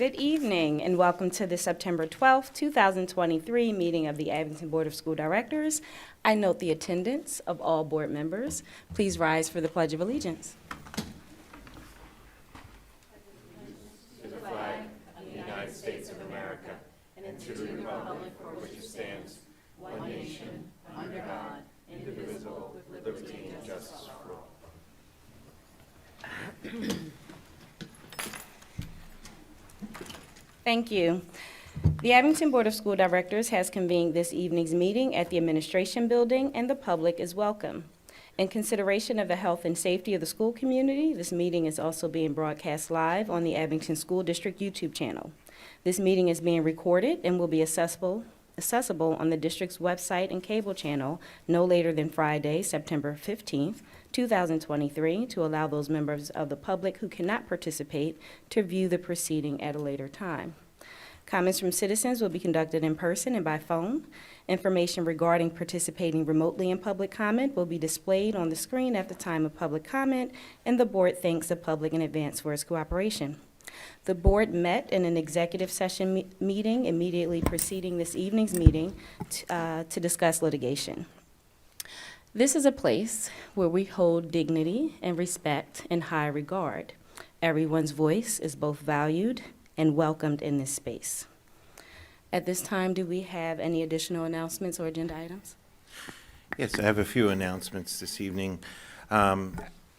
Good evening and welcome to the September 12th, 2023 meeting of the Abington Board of School Directors. I note the attendance of all board members. Please rise for the Pledge of Allegiance. To the flag of the United States of America and to the republic for which it stands, one nation, under God, indivisible, with liberty and justice for all. Thank you. The Abington Board of School Directors has convened this evening's meeting at the Administration Building, and the public is welcome. In consideration of the health and safety of the school community, this meeting is also being broadcast live on the Abington School District YouTube channel. This meeting is being recorded and will be accessible on the district's website and cable channel no later than Friday, September 15th, 2023, to allow those members of the public who cannot participate to view the proceeding at a later time. Comments from citizens will be conducted in person and by phone. Information regarding participating remotely in public comment will be displayed on the screen at the time of public comment, and the board thanks the public in advance for its cooperation. The board met in an executive session meeting immediately preceding this evening's meeting to discuss litigation. This is a place where we hold dignity and respect in high regard. Everyone's voice is both valued and welcomed in this space. At this time, do we have any additional announcements or agenda items? Yes, I have a few announcements this evening.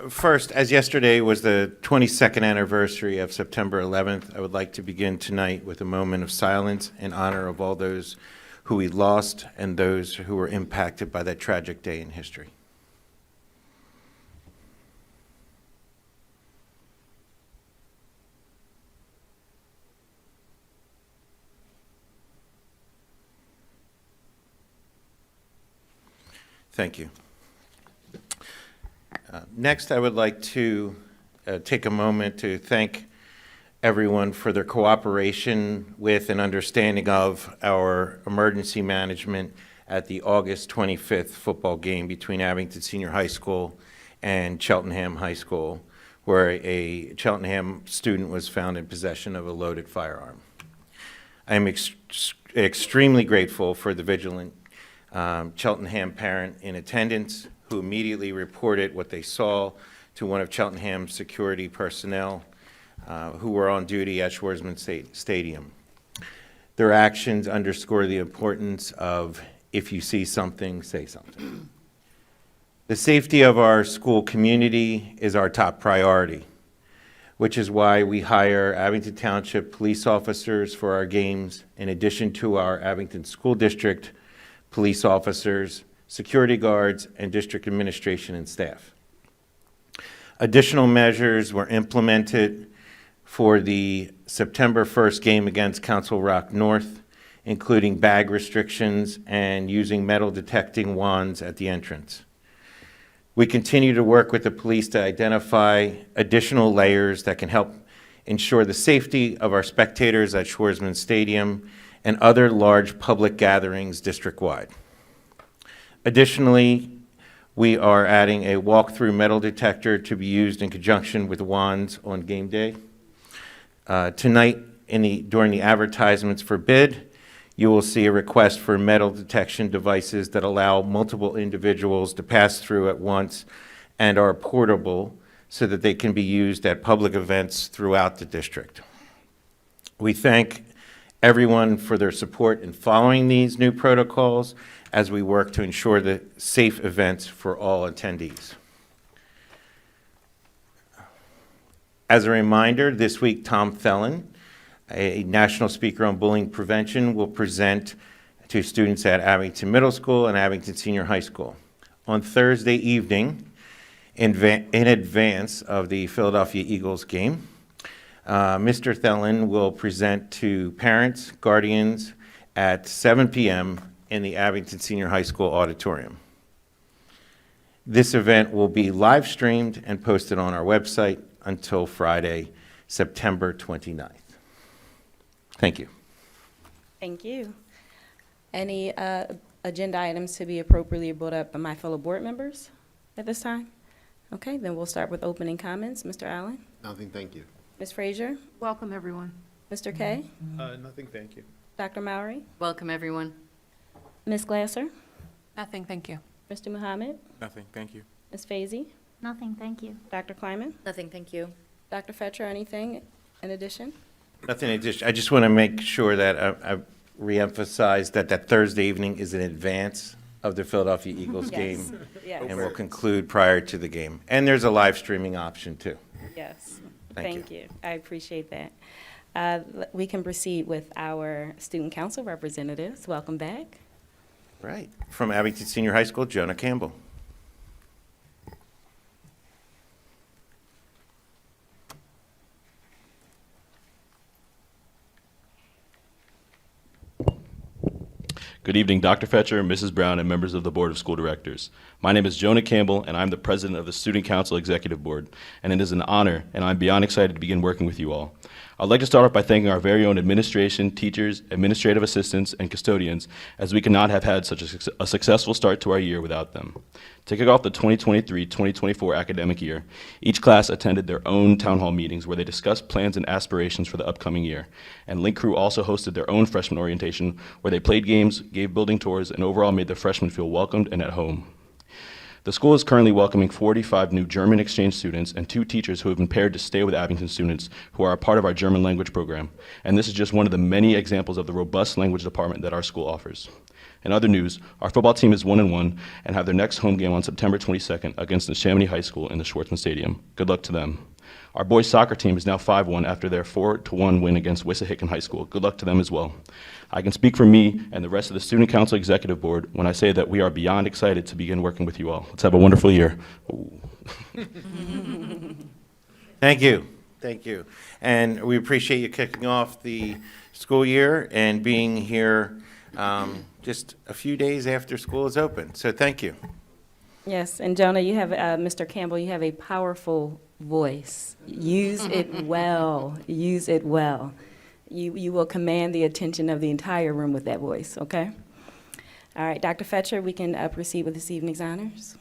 First, as yesterday was the 22nd anniversary of September 11th, I would like to begin tonight with a moment of silence in honor of all those who we lost and those who were impacted by that tragic day in history. Thank you. Next, I would like to take a moment to thank everyone for their cooperation with and understanding of our emergency management at the August 25th football game between Abington Senior High School and Cheltenham High School, where a Cheltenham student was found in possession of a loaded firearm. I am extremely grateful for the vigilant Cheltenham parent in attendance who immediately reported what they saw to one of Cheltenham's security personnel who were on duty at Schwarzman Stadium. Their actions underscore the importance of, if you see something, say something. The safety of our school community is our top priority, which is why we hire Abington Township police officers for our games, in addition to our Abington School District police officers, security guards, and district administration and staff. Additional measures were implemented for the September 1st game against Council Rock North, including bag restrictions and using metal detecting wands at the entrance. We continue to work with the police to identify additional layers that can help ensure the safety of our spectators at Schwarzman Stadium and other large public gatherings district-wide. Additionally, we are adding a walk-through metal detector to be used in conjunction with wands on game day. Tonight, during the advertisements for bid, you will see a request for metal detection devices that allow multiple individuals to pass through at once and are portable so that they can be used at public events throughout the district. We thank everyone for their support in following these new protocols as we work to ensure the safe events for all attendees. As a reminder, this week Tom Thelen, a national speaker on bullying prevention, will present to students at Abington Middle School and Abington Senior High School. On Thursday evening, in advance of the Philadelphia Eagles game, Mr. Thelen will present to parents, guardians at 7 p.m. in the Abington Senior High School auditorium. This event will be live streamed and posted on our website until Friday, September 29th. Thank you. Thank you. Any agenda items to be appropriately brought up by my fellow board members at this time? Okay, then we'll start with opening comments. Mr. Allen? Nothing, thank you. Ms. Frazier? Welcome, everyone. Mr. Kay? Nothing, thank you. Dr. Mowry? Welcome, everyone. Ms. Glasser? Nothing, thank you. Mr. Muhammad? Nothing, thank you. Ms. Fazy? Nothing, thank you. Dr. Kleiman? Nothing, thank you. Dr. Fetcher, anything in addition? Nothing addition. I just want to make sure that I reemphasize that that Thursday evening is in advance of the Philadelphia Eagles game, Yes, and will conclude prior to the game. And there's a live streaming option, too. yes. Thank Thank you. I appreciate that. We can proceed with our student council representatives. Welcome back. Right. From Abington Senior High School, Jonah Campbell. Good evening, Dr. Fetcher, Mrs. Brown, and members of the Board of School Directors. My name is Jonah Campbell, and I'm the president of the Student Council Executive Board, and it is an honor, and I'm beyond excited to begin working with you all. I'd like to start off by thanking our very own administration, teachers, administrative assistants, and custodians, as we could not have had such a successful start to our year without them. To kick off the 2023-2024 academic year, each class attended their own town hall meetings where they discussed plans and aspirations for the upcoming year. And Link Crew also hosted their own freshman orientation where they played games, gave building tours, and overall made the freshmen feel welcomed and at home. The school is currently welcoming 45 new German exchange students and 2 teachers who have been paired to stay with Abington students who are a part of our German language program. And this is just one of the many examples of the robust language department that our school offers. In other news, our football team is 1-1 and have their next home game on September 22nd against the Chamonix High School in the Schwartzman Stadium. Good luck to them. Our boys soccer team is now 5-1 after their 4-1 win against Wissahickon High School. Good luck to them as well. I can speak for me and the rest of the Student Council Executive Board when I say that we are beyond excited to begin working with you all. Let's have a wonderful year. Thank you. Thank you. And we appreciate you kicking off the school year and being here just a few days after school is open. So thank you. Yes, and Jonah, you have, Mr. Campbell, you have a powerful voice. Use it well. Use it well. You will command the attention of the entire room with that voice, okay? All right, Dr. Fetcher, we can proceed with this evening's honors.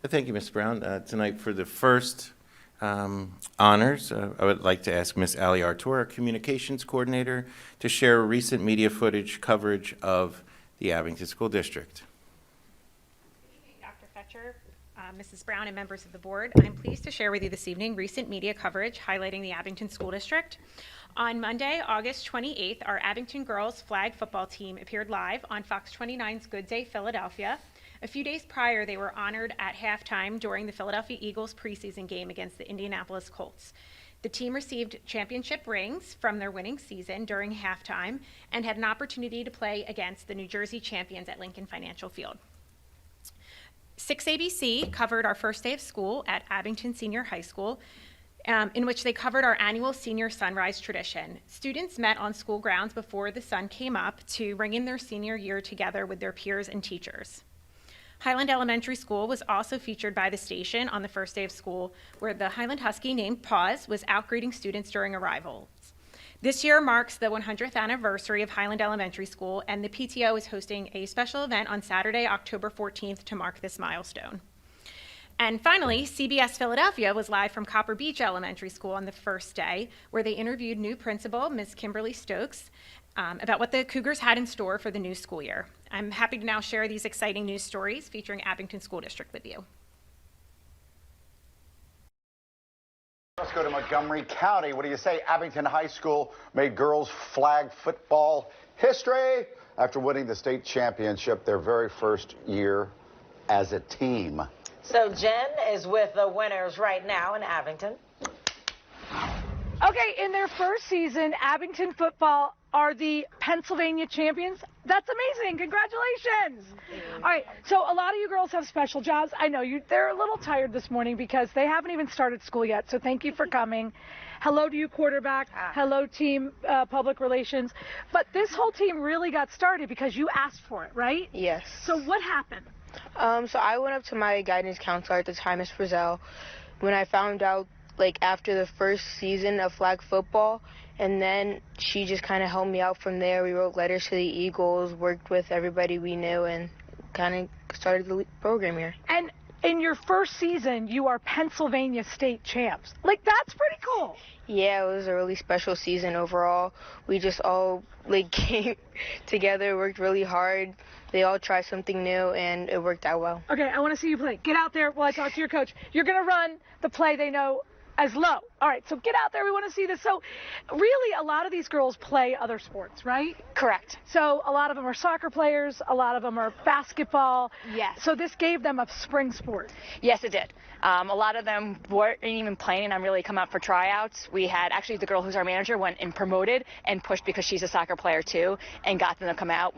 Thank you, Ms. Brown. Tonight for the first honors, I would like to ask Ms. Ali Artur, our Communications Coordinator, to share recent media footage coverage of the Abington School District. Dr. Fetcher, Mrs. Brown, and members of the board, I'm pleased to share with you this evening recent media coverage highlighting the Abington School District. On Monday, August 28th, our Abington girls flag football team appeared live on Fox 29's Good Day Philadelphia. A few days prior, they were honored at halftime during the Philadelphia Eagles preseason game against the Indianapolis Colts. The team received championship rings from their winning season during halftime and had an opportunity to play against the New Jersey champions at Lincoln Financial Field. 6ABC covered our first day of school at Abington Senior High School, in which they covered our annual senior sunrise tradition. Students met on school grounds before the sun came up to ring in their senior year together with their peers and teachers. Highland Elementary School was also featured by the station on the first day of school, where the Highland Husky named Paws was out greeting students during arrivals. This year marks the 100th anniversary of Highland Elementary School, and the PTO is hosting a special event on Saturday, October 14th to mark this milestone. And finally, CBS Philadelphia was live from Copper Beach Elementary School on the first day, where they interviewed new principal, Ms. Kimberly Stokes, about what the Cougars had in store for the new school year. I'm happy to now share these exciting news stories featuring Abington School District with you. Let's go to Montgomery County. What do you say? Abington High School made girls flag football history after winning the state championship their very first year as a team. So Jen is with the winners right now in Abington. Okay, in their first season, Abington football are the Pennsylvania champions. That's amazing. Congratulations. All right, so a lot of you girls have special jobs. I know they're a little tired this morning because they haven't even started school yet, so thank you for coming. Hello to you, quarterback. Hello, team public relations. But this whole team really got started because you asked for it, right? Yes. So what happened? So I went up to my guidance counselor at the time, Ms. Frizzell, when I found out, after the first season of flag football, and then she just kind of helped me out from there. We wrote letters to the Eagles, worked with everybody we knew, and kind of started the program here. And in your first season, you are Pennsylvania state champs. That's pretty cool. Yeah, it was a really special season overall. We just all came together, worked really hard. They all tried something new, and it worked out well. Okay, I want to see you play. Get out there while I talk to your coach. You're going to run the play they know as low. All right, so get out there. We want to see this. So really, a lot of these girls play other sports, right? Correct. So a lot of them are soccer players. A lot of them are basketball. Yes. So this gave them a spring sport. Yes, it did. A lot of them weren't even planning on really coming out for tryouts. We had actually the girl who's our manager went and promoted and pushed because she's a soccer player too and got them to come out.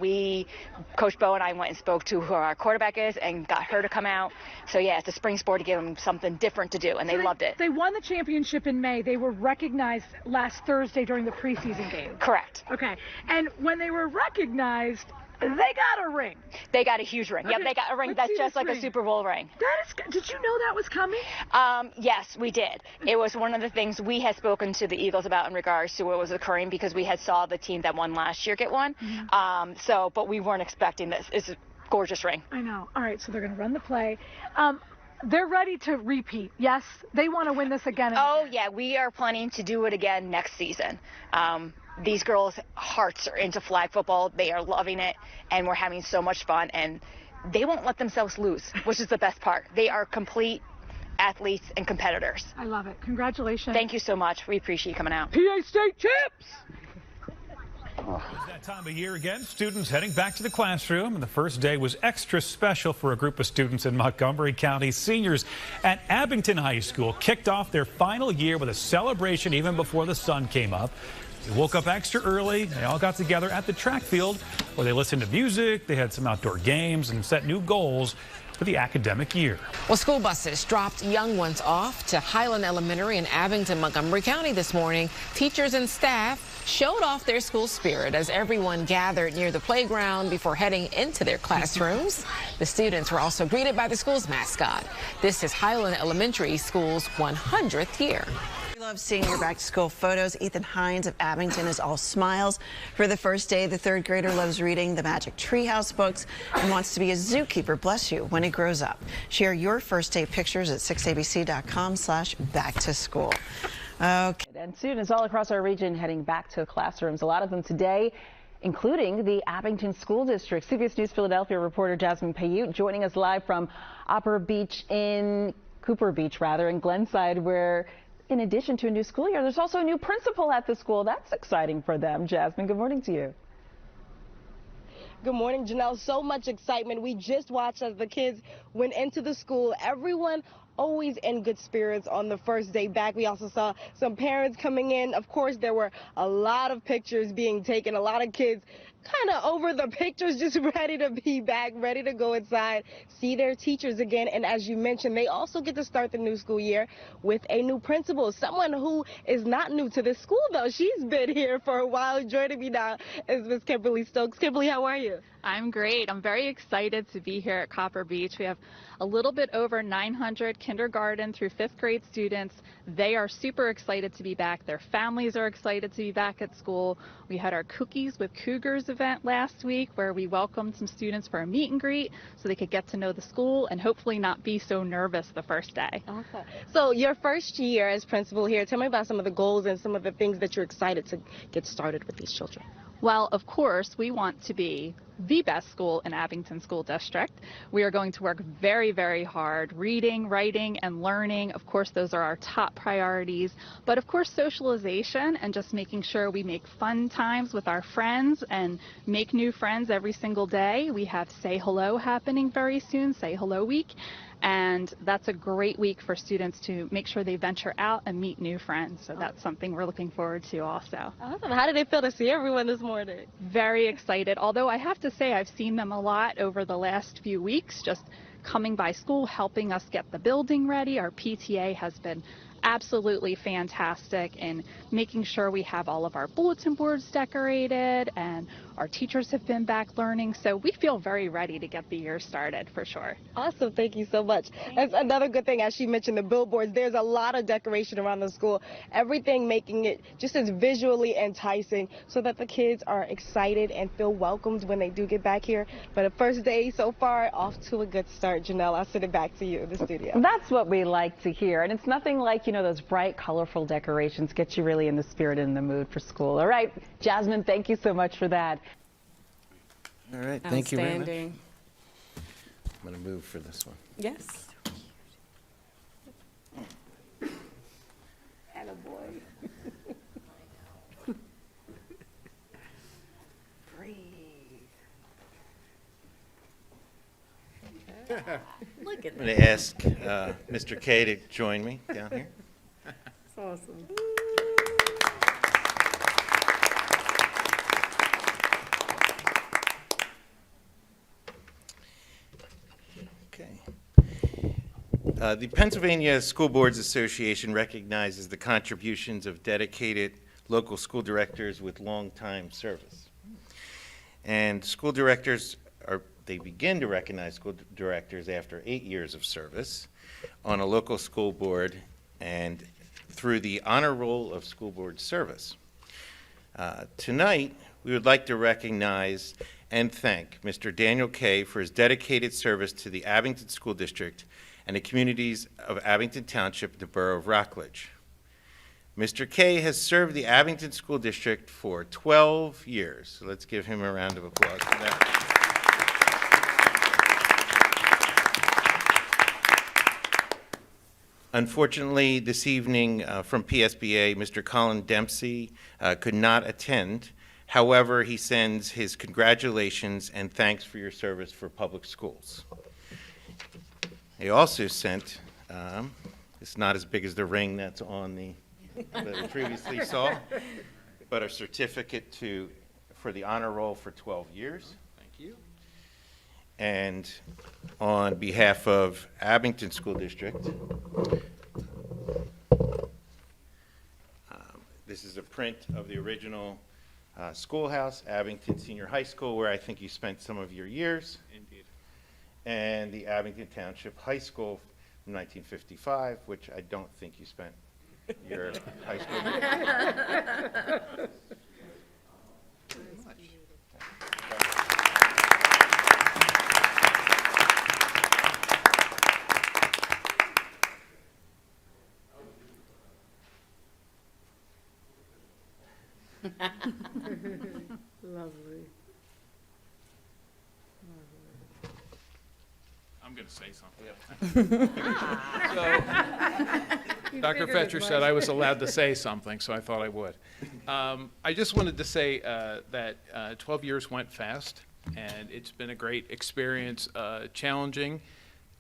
Coach Bo and I went and spoke to who our quarterback is and got her to come out. So yeah, it's a spring sport to give them something different to do, and they loved it. They won the championship in May. They were recognized last Thursday during the preseason game. Correct. Okay. And when they were recognized, they got a ring. They got a huge ring. Okay, Yep, they got a ring that's just like a Super Bowl ring. Did you know that was coming? Yes, we did. It was one of the things we had spoken to the Eagles about in regards to what was occurring because we had saw the team that won last year get one. But we weren't expecting this. It's a gorgeous ring. I know. All right, so they're going to run the play. They're ready to repeat. Yes, they want to win this again. Yeah, we are planning to do it again next season. These girls' hearts are into flag football. They are loving it, and we're having so much fun, and they won't let themselves lose, which is the best part. They are complete athletes and competitors. I love it. Congratulations. Thank you so much. We appreciate you coming out. PA State champs! It's that time of year again. Students heading back to the classroom, and the first day was extra special for a group of students in Montgomery County. Seniors at Abington High School kicked off their final year with a celebration even before the sun came up. They woke up extra early. They all got together at the track field where they listened to music, they had some outdoor games, and set new goals for the academic year. Well, school buses dropped young ones off to Highland Elementary in Abington, Montgomery County this morning. Teachers and staff showed off their school spirit as everyone gathered near the playground before heading into their classrooms. The students were also greeted by the school's mascot. This is Highland Elementary School's 100th year. We love seeing your back to school photos. Ethan Hines of Abington is all smiles. For the first day, the third grader loves reading the Magic Treehouse books and wants to be a zookeeper, bless you, when he grows up. Share your first day pictures at 6abc.com/backtoschool. Okay. And students all across our region heading back to classrooms, a lot of them today, including the Abington School District. CBS News Philadelphia reporter Jasmine Payute joining us live from Cooper Beach in Glenside, where in addition to a new school year, there's also a new principal at the school. That's exciting for them. Jasmine, good morning to you. Good morning, Janelle. So much excitement. We just watched as the kids went into the school. Everyone always in good spirits on the first day back. We also saw some parents coming in. Of course, there were a lot of pictures being taken, a lot of kids kind of over the pictures, just ready to be back, ready to go inside, see their teachers again. And as you mentioned, they also get to start the new school year with a new principal, someone who is not new to this school, though. She's been here for a while. Joining me now is Miss Kimberly Stokes. Kimberly, how are you? I'm great. I'm very excited to be here at Copper Beach. We have a little bit over 900 kindergarten through 5th grade students. They are super excited to be back. Their families are excited to be back at school. We had our Cookies with Cougars event last week where we welcomed some students for a meet and greet so they could get to know the school and hopefully not be so nervous the first day. Awesome. So your first year as principal here, tell me about some of the goals and some of the things that you're excited to get started with these children. Well, of course, we want to be the best school in Abington School District. We are going to work very, very hard, reading, writing, and learning. Of course, those are our top priorities. But of course, socialization and just making sure we make fun times with our friends and make new friends every single day. We have Say Hello happening very soon, Say Hello Week. And that's a great week for students to make sure they venture out and meet new friends. So that's something we're looking forward to also. Awesome. How did it feel to see everyone this morning? Very excited. Although I have to say I've seen them a lot over the last few weeks, just coming by school, helping us get the building ready. Our PTA has been absolutely fantastic in making sure we have all of our bulletin boards decorated, and our teachers have been back learning, so we feel very ready to get the year started for sure. Awesome. Thank you so much. That's another good thing, as she mentioned, the billboards. There's a lot of decoration around the school, everything making it just as visually enticing so that the kids are excited and feel welcomed when they do get back here. But the first day so far, off to a good start. Janelle, I'll send it back to you in the studio. That's what we like to hear, and it's nothing like you know, those bright, colorful decorations get you really in the spirit and in the mood for school. All right, Jasmine, thank you so much for that. All right, thank you very much. Outstanding. I'm going to move for this one. Yes. Look at I'm going to ask Mr. K to join me down here. That's awesome. Okay. The Pennsylvania School Boards Association recognizes the contributions of dedicated local school directors with long-time service. And school directors they begin to recognize school directors after 8 years of service on a local school board and through the honor roll of school board service. Tonight, we would like to recognize and thank Mr. Daniel Kay for his dedicated service to the Abington School District and the communities of Abington Township and the Borough of Rockledge. Mr. Kay has served the Abington School District for 12 years. So let's give him a round of applause for that. Unfortunately, this evening from PSBA, Mr. Colin Dempsey could not attend. However, he sends his congratulations and thanks for your service for public schools. He also sent, it's not as big as the ring that's on that we previously saw, but a certificate for the honor roll for 12 years. Thank you. And on behalf of Abington School District, this is a print of the original schoolhouse, Abington Senior High School, where I think you spent some of your years. Indeed. And the Abington Township High School from 1955, which I don't think you spent your high school. Lovely. I'm going to say something. So, Dr. Fetcher said I was allowed to say something, so I thought I would. I just wanted to say that 12 years went fast, and it's been a great experience, challenging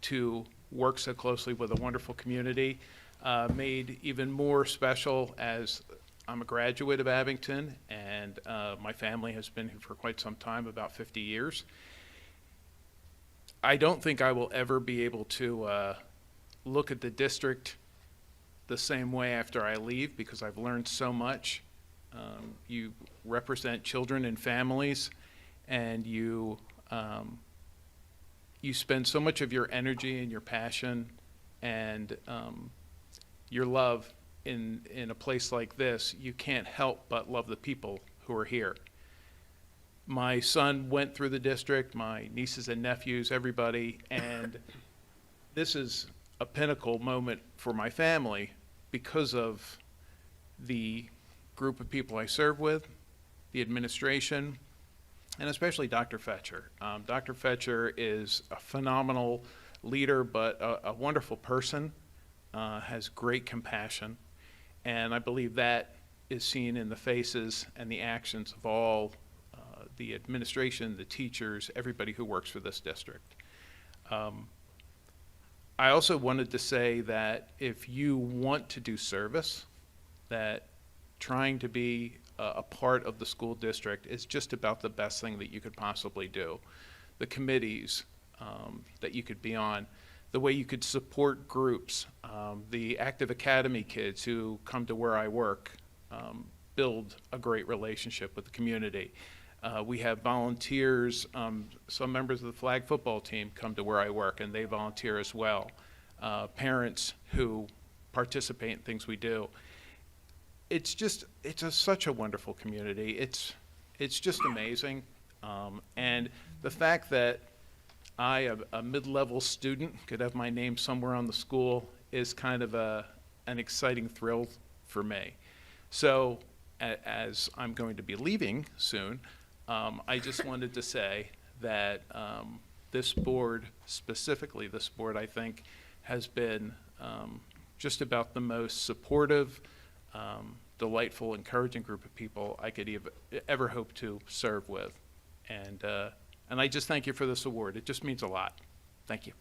to work so closely with a wonderful community, made even more special as I'm a graduate of Abington, and my family has been here for quite some time, about 50 years. I don't think I will ever be able to look at the district the same way after I leave, because I've learned so much. You represent children and families, and you spend so much of your energy and your passion and your love in a place like this. You can't help but love the people who are here. My son went through the district, my nieces and nephews, everybody, and this is a pinnacle moment for my family because of the group of people I serve with, the administration, and especially Dr. Fetcher. Dr. Fetcher is a phenomenal leader, but a wonderful person, has great compassion, and I believe that is seen in the faces and the actions of all the administration, the teachers, everybody who works for this district. I also wanted to say that if you want to do service, that trying to be a part of the school district is just about the best thing that you could possibly do. The committees that you could be on, the way you could support groups, the Active Academy kids who come to where I work, build a great relationship with the community. We have volunteers, some members of the flag football team come to where I work and they volunteer as well. Parents who participate in things we do. It's such a wonderful community. It's just amazing. And the fact that I, a mid-level student, could have my name somewhere on the school is kind of an exciting thrill for me. So as I'm going to be leaving soon, I just wanted to say that this board, specifically this board, I think has been just about the most supportive, delightful, encouraging group of people I could ever hope to serve with. And I just thank you for this award. It just means a lot. Thank you.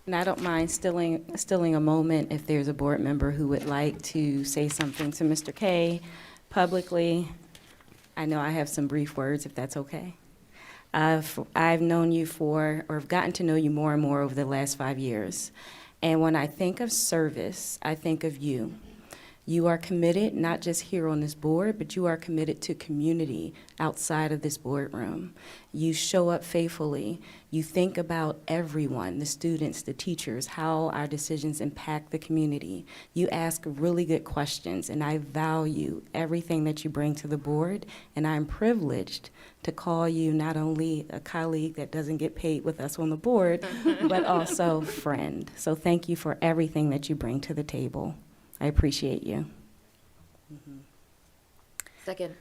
And I don't mind stilling a moment if there's a board member who would like to say something to Mr. K publicly. I know I have some brief words, if that's okay. I've known you or have gotten to know you more and more over the last 5 years. And when I think of service, I think of you. You are committed, not just here on this board, but you are committed to community outside of this boardroom. You show up faithfully. You think about everyone, the students, the teachers, how our decisions impact the community. You ask really good questions, and I value everything that you bring to the board, and I'm privileged to call you not only a colleague that doesn't get paid with us on the board, but also friend. So thank you for everything that you bring to the table. I appreciate you. Second.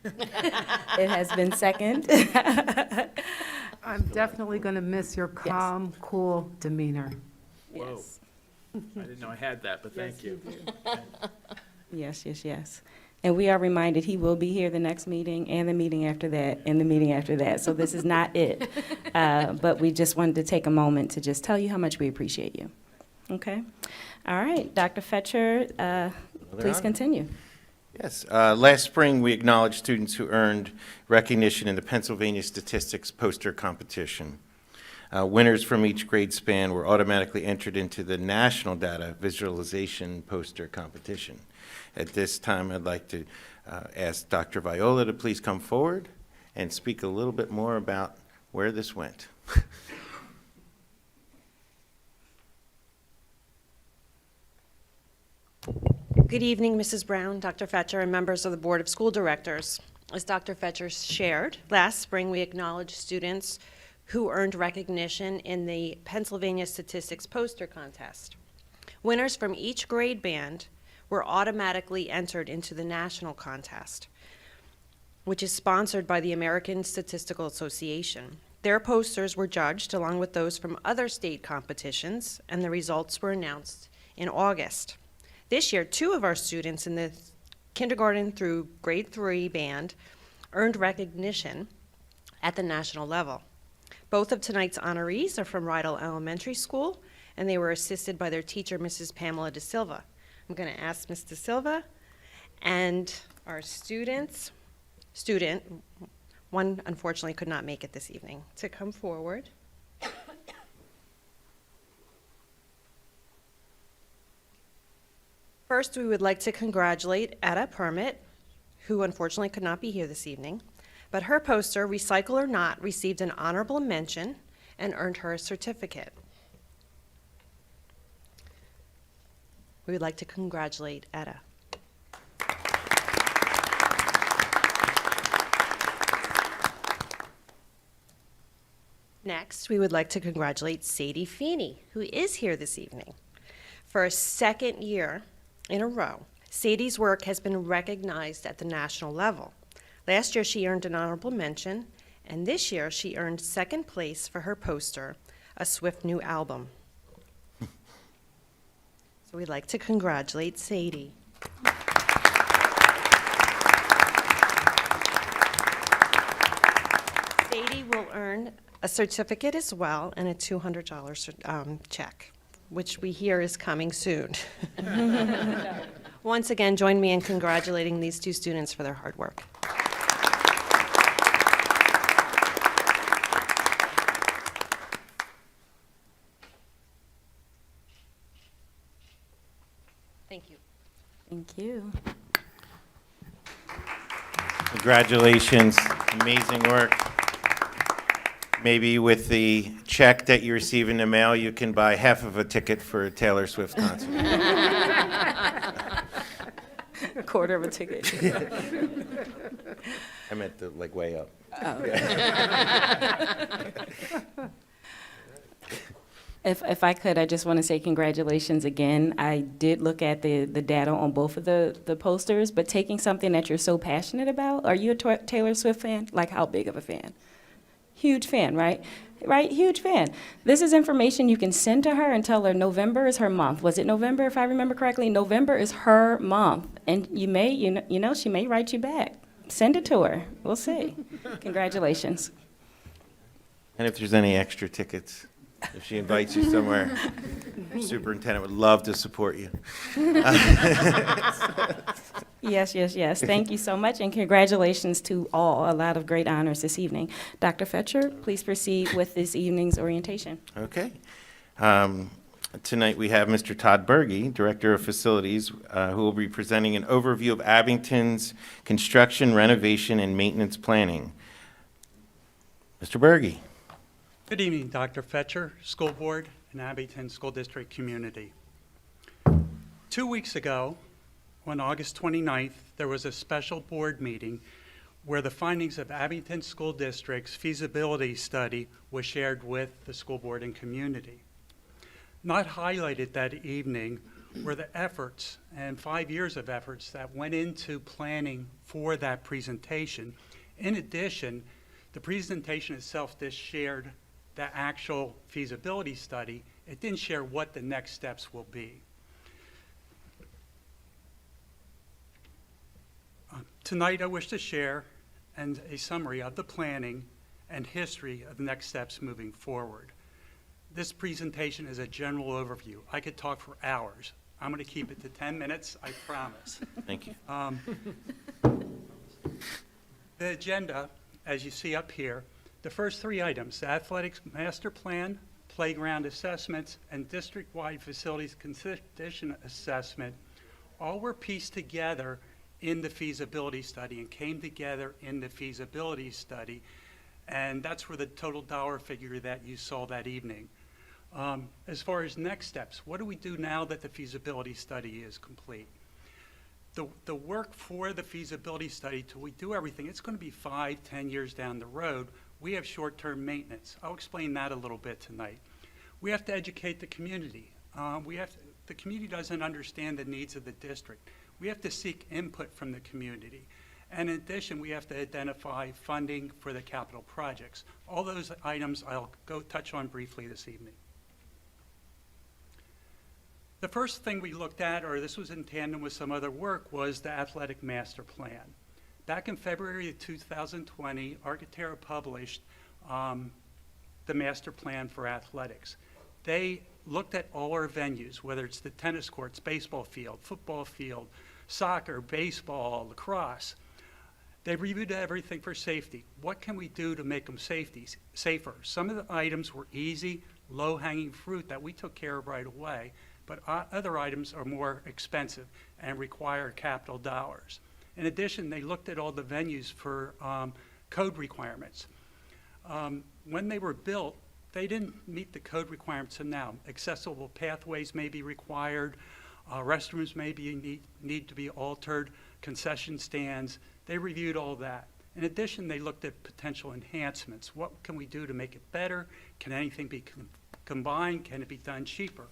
It has been second. I'm definitely going to miss your calm, cool demeanor. Whoa. I didn't know I had that, but thank you. Yes, yes, yes. And we are reminded he will be here the next meeting and the meeting after that and the meeting after that. So this is not it. But we just wanted to take a moment to just tell you how much we appreciate you. Okay? All right, Dr. Fetcher, please continue. Yes. Last spring, we acknowledged students who earned recognition in the Pennsylvania Statistics Poster Competition. Winners from each grade span were automatically entered into the National Data Visualization Poster Competition. At this time, I'd like to ask Dr. Viola to please come forward and speak a little bit more about where this went. Good evening, Mrs. Brown, Dr. Fetcher, and members of the Board of School Directors. As Dr. Fetcher shared, last spring we acknowledged students who earned recognition in the Pennsylvania Statistics Poster Contest. Winners from each grade band were automatically entered into the national contest, which is sponsored by the American Statistical Association. Their posters were judged along with those from other state competitions, and the results were announced in August. This year, 2 of our students in the kindergarten through grade 3 band earned recognition at the national level. Both of tonight's honorees are from Rydell Elementary School, and they were assisted by their teacher, Mrs. Pamela De Silva. I'm going to ask Ms. De Silva and our student, one unfortunately could not make it this evening, to come forward. First, we would like to congratulate Etta Permit, who unfortunately could not be here this evening, but her poster, Recycle or Not, received an honorable mention and earned her a certificate. We would like to congratulate Etta. Next, we would like to congratulate Sadie Feeney, who is here this evening. For a second year in a row, Sadie's work has been recognized at the national level. Last year, she earned an honorable mention, and this year, she earned second place for her poster, A Swift New Album. So we'd like to congratulate Sadie. Sadie will earn a certificate as well and a $200 check, which we hear is coming soon. Once again, join me in congratulating these 2 students for their hard work. Thank you. Thank you. Congratulations. Amazing work. Maybe with the check that you receive in the mail, you can buy half of a ticket for a Taylor Swift concert. A quarter of a ticket. I meant the, like, way up. Oh. If I could, I just want to say congratulations again. I did look at the data on both of the posters, but taking something that you're so passionate about, are you a Taylor Swift fan? Like, how big of a fan? Huge fan, right? Right, huge fan. This is information you can send to her and tell her November is her month. Was it November, if I remember correctly? November is her month, and you know, she may write you back. Send it to her. We'll see. Congratulations. And if there's any extra tickets, if she invites you somewhere, superintendent would love to support you. Yes, yes, yes. Thank you so much, and congratulations to all. A lot of great honors this evening. Dr. Fetcher, please proceed with this evening's orientation. Okay. Tonight we have Mr. Todd Berge, Director of Facilities, who will be presenting an overview of Abington's construction, renovation, and maintenance planning. Mr. Berge. Good evening, Dr. Fetcher, School Board, and Abington School District community. 2 weeks ago, on August 29th, there was a special board meeting where the findings of Abington School District's feasibility study was shared with the school board and community. Not highlighted that evening were the efforts and 5 years of efforts that went into planning for that presentation. In addition, the presentation itself just shared the actual feasibility study. It didn't share what the next steps will be. Tonight I wish to share a summary of the planning and history of the next steps moving forward. This presentation is a general overview. I could talk for hours. I'm going to keep it to 10 minutes, I promise. Thank you. The agenda, as you see up here, the first 3 items, the athletics master plan, playground assessments, and district-wide facilities condition assessment, all were pieced together in the feasibility study and came together in the feasibility study, and that's where the total dollar figure that you saw that evening. As far as next steps, what do we do now that the feasibility study is complete? The work for the feasibility study, till we do everything, it's going to be 5-10 years down the road. We have short-term maintenance. I'll explain that a little bit tonight. We have to educate the community. The community doesn't understand the needs of the district. We have to seek input from the community. And in addition, we have to identify funding for the capital projects. All those items I'll go touch on briefly this evening. The first thing we looked at, or this was in tandem with some other work, was the athletic master plan. Back in February of 2020, Architectura published the master plan for athletics. They looked at all our venues, whether it's the tennis courts, baseball field, football field, soccer, baseball, lacrosse. They reviewed everything for safety. What can we do to make them safer? Some of the items were easy, low-hanging fruit that we took care of right away, but other items are more expensive and require capital dollars. In addition, they looked at all the venues for code requirements. When they were built, they didn't meet the code requirements of now. Accessible pathways may be required, restrooms may need to be altered, concession stands. They reviewed all that. In addition, they looked at potential enhancements. What can we do to make it better? Can anything be combined? Can it be done cheaper?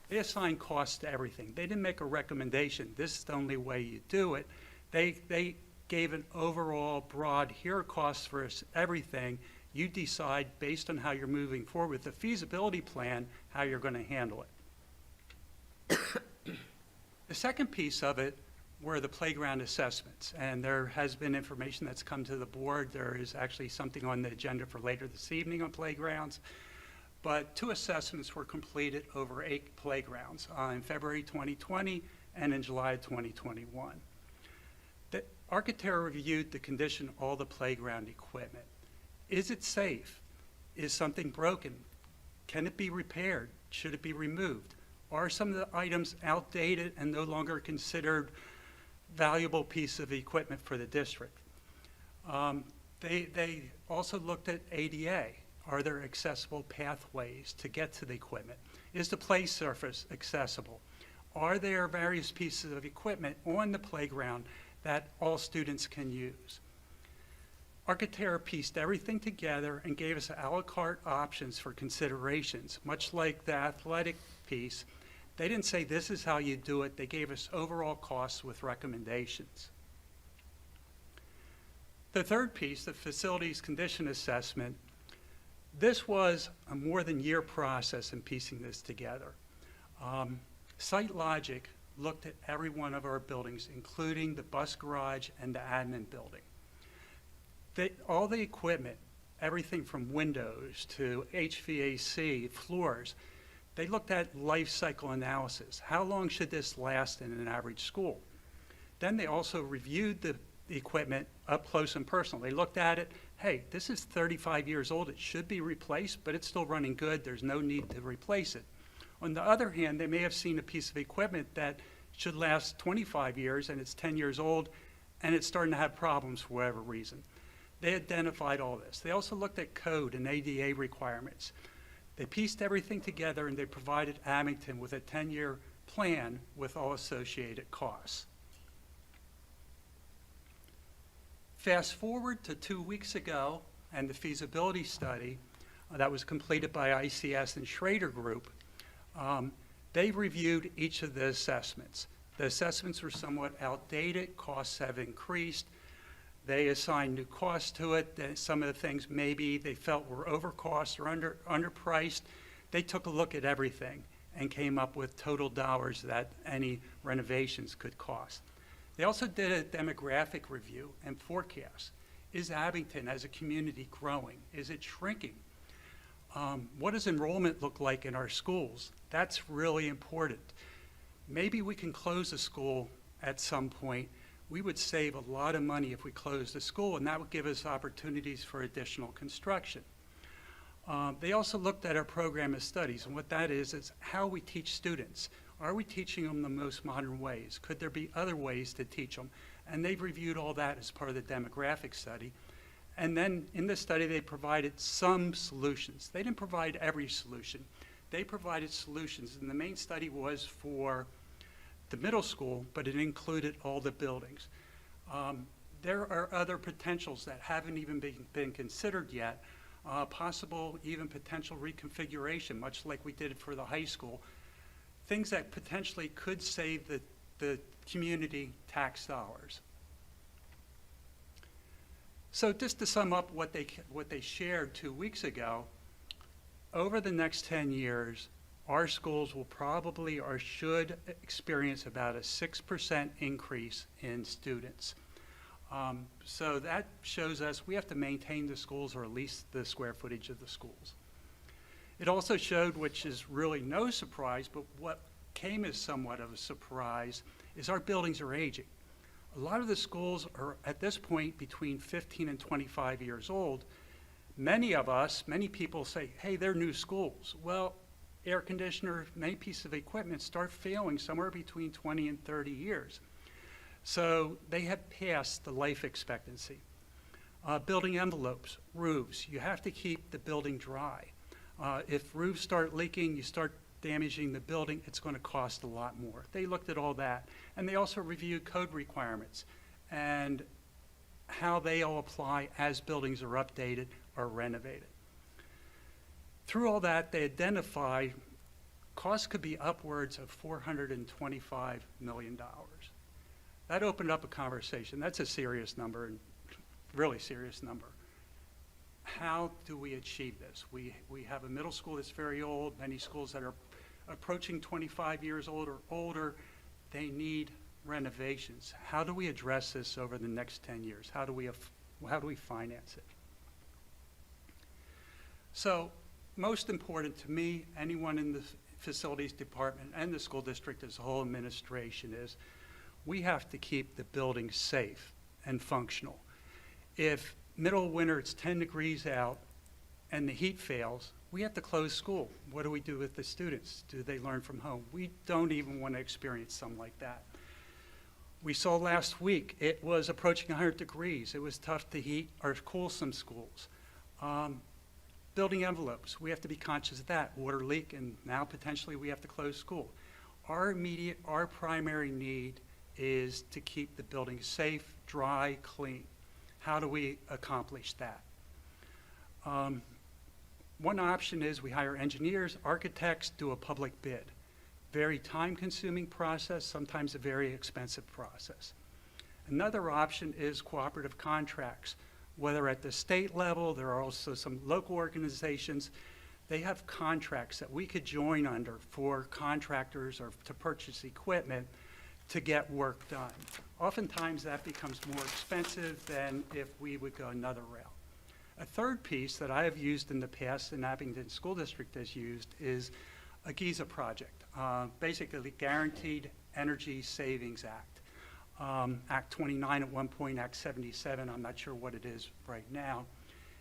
They assigned costs to everything. They didn't make a recommendation. This is the only way you do it. They gave an overall broad, here are costs for everything. You decide based on how you're moving forward with the feasibility plan, how you're going to handle it. The second piece of it were the playground assessments, and there has been information that's come to the board. There is actually something on the agenda for later this evening on playgrounds, but 2 assessments were completed over 8 playgrounds in February 2020 and in July 2021. The Architectura reviewed the condition of all the playground equipment. Is it safe? Is something broken? Can it be repaired? Should it be removed? Are some of the items outdated and no longer considered valuable piece of equipment for the district? They also looked at ADA. Are there accessible pathways to get to the equipment? Is the play surface accessible? Are there various pieces of equipment on the playground that all students can use? Architecture pieced everything together and gave us a la carte options for considerations. Much like the athletic piece, they didn't say this is how you do it. They gave us overall costs with recommendations. The third piece, the facilities condition assessment, this was a more than year process in piecing this together. Site Logic looked at every one of our buildings, including the bus garage and the admin building. All the equipment, everything from windows to HVAC, floors, they looked at life cycle analysis. How long should this last in an average school? Then they also reviewed the equipment up close and personal. They looked at it, hey, this is 35 years old, it should be replaced, but it's still running good, there's no need to replace it. On the other hand, they may have seen a piece of equipment that should last 25 years and it's 10 years old and it's starting to have problems for whatever reason. They identified all this. They also looked at code and ADA requirements. They pieced everything together and they provided Abington with a 10-year plan with all associated costs. Fast forward to 2 weeks ago and the feasibility study that was completed by ICS and Schrader Group, they reviewed each of the assessments. The assessments were somewhat outdated, costs have increased. They assigned new costs to it. Some of the things maybe they felt were overcost or underpriced. They took a look at everything and came up with total dollars that any renovations could cost. They also did a demographic review and forecast. Is Abington as a community growing? Is it shrinking? What does enrollment look like in our schools? That's really important. Maybe we can close a school at some point. We would save a lot of money if we closed the school, and that would give us opportunities for additional construction. They also looked at our program of studies, and what that is how we teach students. Are we teaching them the most modern ways? Could there be other ways to teach them? And they've reviewed all that as part of the demographic study. And then in this study, they provided some solutions. They didn't provide every solution. They provided solutions, and the main study was for the middle school, but it included all the buildings. There are other potentials that haven't even been considered yet, possible even potential reconfiguration, much like we did for the high school, things that potentially could save the community tax dollars. So just to sum up what they shared 2 weeks ago, over the next 10 years, our schools will probably or should experience about a 6% increase in students. So that shows us we have to maintain the schools or at least the square footage of the schools. It also showed, which is really no surprise, but what came as somewhat of a surprise, is our buildings are aging. A lot of the schools are at this point between 15 and 25 years old. Many people say, hey, they're new schools. Well, air conditioner, many pieces of equipment start failing somewhere between 20 and 30 years. So they have passed the life expectancy. Building envelopes, roofs, you have to keep the building dry. If roofs start leaking, you start damaging the building, it's going to cost a lot more. They looked at all that. And they also reviewed code requirements and how they all apply as buildings are updated or renovated. Through all that, they identified costs could be upwards of $425 million. That opened up a conversation. That's a serious number, and really serious number. How do we achieve this? We have a middle school that's very old, many schools that are approaching 25 years old or older. They need renovations. How do we address this over the next 10 years? How do we finance it? So most important to me, anyone in the facilities department and the school district as a whole administration, is we have to keep the buildings safe and functional. If middle of winter it's 10 degrees out and the heat fails, we have to close school. What do we do with the students? Do they learn from home? We don't even want to experience something like that. We saw last week, it was approaching 100 degrees. It was tough to heat or cool some schools. Building envelopes, we have to be conscious of that. Water leak, and now potentially we have to close school. Our primary need is to keep the building safe, dry, clean. How do we accomplish that? One option is we hire engineers, architects, do a public bid. Very time-consuming process, sometimes a very expensive process. Another option is cooperative contracts. Whether at the state level, there are also some local organizations, they have contracts that we could join under for contractors or to purchase equipment to get work done. Oftentimes that becomes more expensive than if we would go another route. A third piece that I have used in the past and Abington School District has used is a GIZA project, basically the Guaranteed Energy Savings Act. Act 29 at one point, Act 77, I'm not sure what it is right now.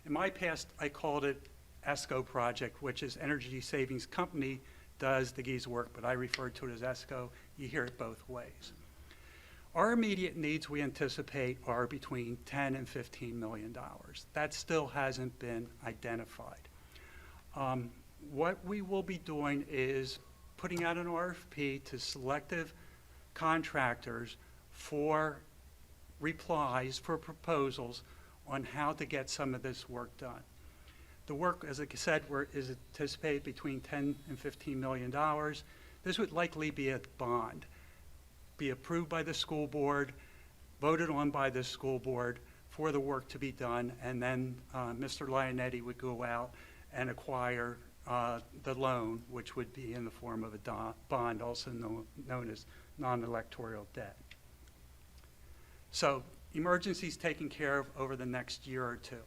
In my past, I called it ESCO project, which is Energy Savings Company does the GIZA work, but I refer to it as ESCO. You hear it both ways. Our immediate needs we anticipate are between $10 and $15 million. That still hasn't been identified. What we will be doing is putting out an RFP to selective contractors for replies, for proposals on how to get some of this work done. The work, as I said, is anticipated between $10 and $15 million. This would likely be a bond, be approved by the school board, voted on by the school board for the work to be done, and then Mr. Lionetti would go out and acquire the loan, which would be in the form of a bond, also known as non-electoral debt. So emergencies taken care of over the next year or two.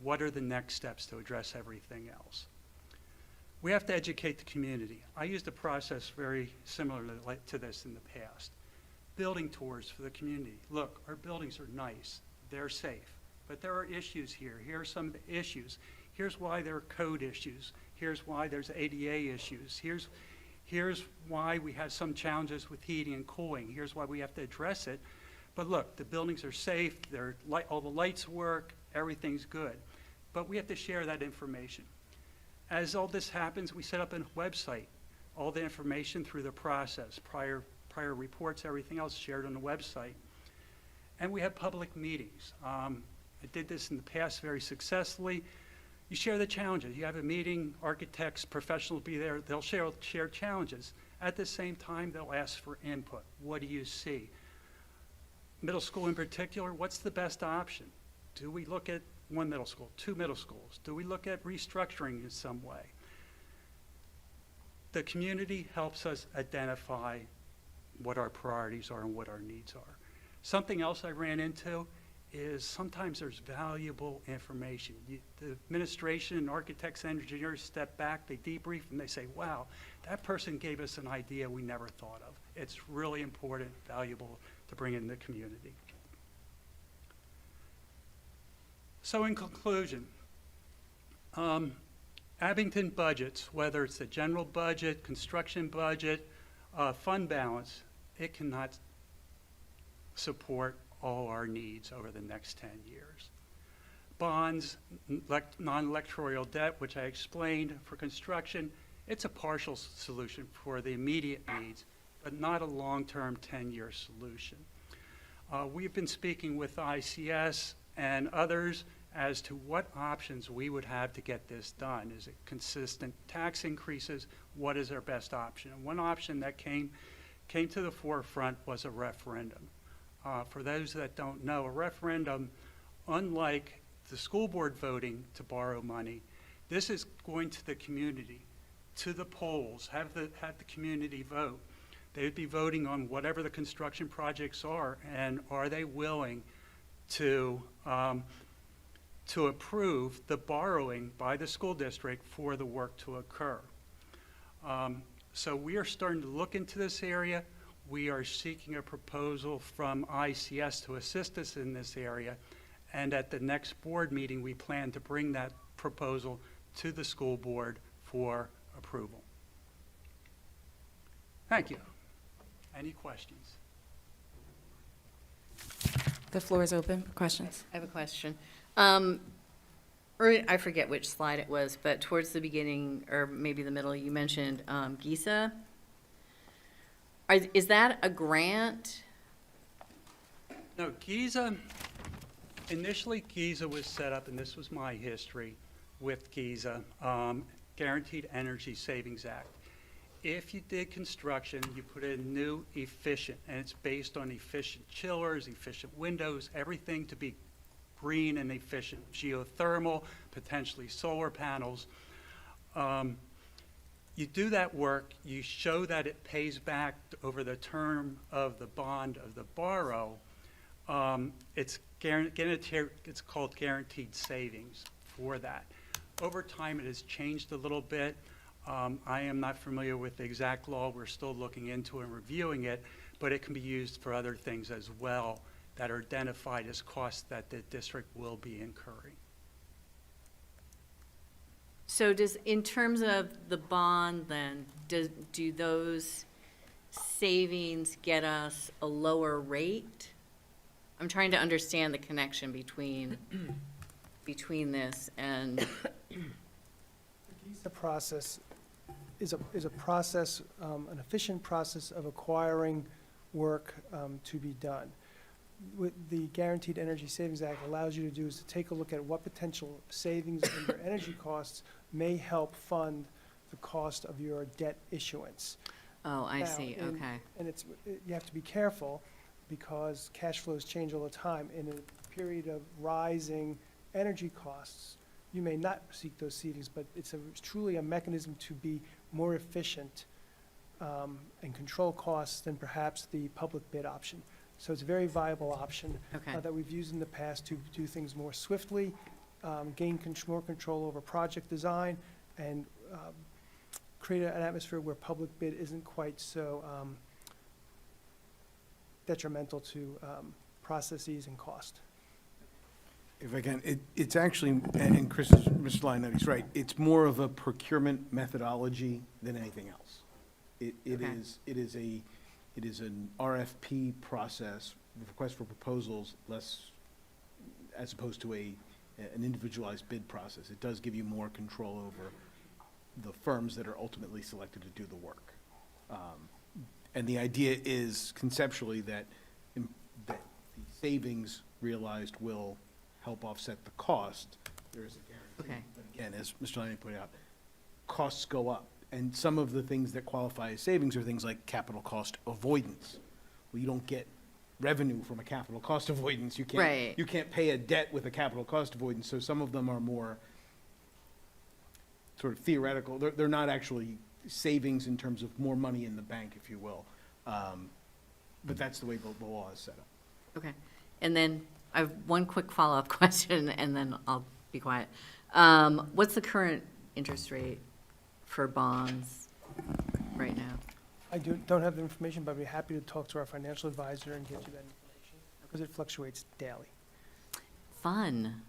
What are the next steps to address everything else? We have to educate the community. I used a process very similar to this in the past. Building tours for the community. Look, our buildings are nice, they're safe, but there are issues here. Here are some of the issues. Here's why there are code issues. Here's why there's ADA issues. Here's why we have some challenges with heating and cooling. Here's why we have to address it. But look, the buildings are safe, all the lights work, everything's good. But we have to share that information. As all this happens, we set up a website. All the information through the process, prior reports, everything else shared on the website. And we have public meetings. I did this in the past very successfully. You share the challenges. You have a meeting, architects, professionals will be there. They'll share challenges. At the same time, they'll ask for input. What do you see? Middle school in particular, what's the best option? Do we look at one middle school, two middle schools? Do we look at restructuring in some way? The community helps us identify what our priorities are and what our needs are. Something else I ran into is sometimes there's valuable information. The administration and architects and engineers step back, they debrief, and they say, wow, that person gave us an idea we never thought of. It's really important, valuable to bring in the community. So in conclusion, Abington budgets, whether it's the general budget, construction budget, fund balance, it cannot support all our needs over the next 10 years. Bonds, non-electoral debt, which I explained for construction, it's a partial solution for the immediate needs, but not a long-term 10-year solution. We've been speaking with ICS and others as to what options we would have to get this done. Is it consistent tax increases? What is our best option? And one option that came to the forefront was a referendum. For those that don't know, a referendum, unlike the school board voting to borrow money, this is going to the community, to the polls, have the community vote. They would be voting on whatever the construction projects are, and are they willing to approve the borrowing by the school district for the work to occur. So we are starting to look into this area. We are seeking a proposal from ICS to assist us in this area, and at the next board meeting we plan to bring that proposal to the school board for approval. Thank you. Any questions? The floor is open for questions. I have a question. I forget which slide it was, but towards the beginning, or maybe the middle, you mentioned GISA. Is that a grant? No, GISA, initially GISA was set up, and this was my history with GISA, Guaranteed Energy Savings Act. If you did construction, you put in new efficient, and it's based on efficient chillers, efficient windows, everything to be green and efficient, geothermal, potentially solar panels. You do that work, you show that it pays back over the term of the bond of the borrow. It's called guaranteed savings for that. Over time, it has changed a little bit. I am not familiar with the exact law. We're still looking into and reviewing it, but it can be used for other things as well that are identified as costs that the district will be incurring. So in terms of the bond then, do those savings get us a lower rate? I'm trying to understand the connection between this and. The process is a process, an efficient process of acquiring work to be done. What the Guaranteed Energy Savings Act allows you to do is to take a look at what potential savings in your energy costs may help fund the cost of your debt issuance. Oh, I see, okay. And you have to be careful because cash flows change all the time. In a period of rising energy costs, you may not seek those savings, but it's truly a mechanism to be more efficient and control costs than perhaps the public bid option. So it's a very viable option that we've used in the past to do things more swiftly, gain more control over project design, and create an atmosphere where public bid isn't quite so detrimental to processes and cost. If I can, it's actually, and Mr. Lionetti's right, it's more of a procurement methodology than anything else. It is an RFP process, request for proposals, less as opposed to an individualized bid process. It does give you more control over the firms that are ultimately selected to do the work. And the idea is conceptually that the savings realized will help offset the cost. There is a guarantee. But again, as Mr. Laney pointed out, costs go up. And some of the things that qualify as savings are things like capital cost avoidance. Well, you don't get revenue from a capital cost avoidance. You can't, you can't pay a debt with a capital cost avoidance. So some of them are more sort of theoretical. They're not actually savings in terms of more money in the bank, if you will. But that's the way the law is set up. Okay. And then I have one quick follow-up question, and then I'll be quiet. What's the current interest rate for bonds right now? I don't have the information, but I'd be happy to talk to our financial advisor and get you that information, because it fluctuates daily. Fun.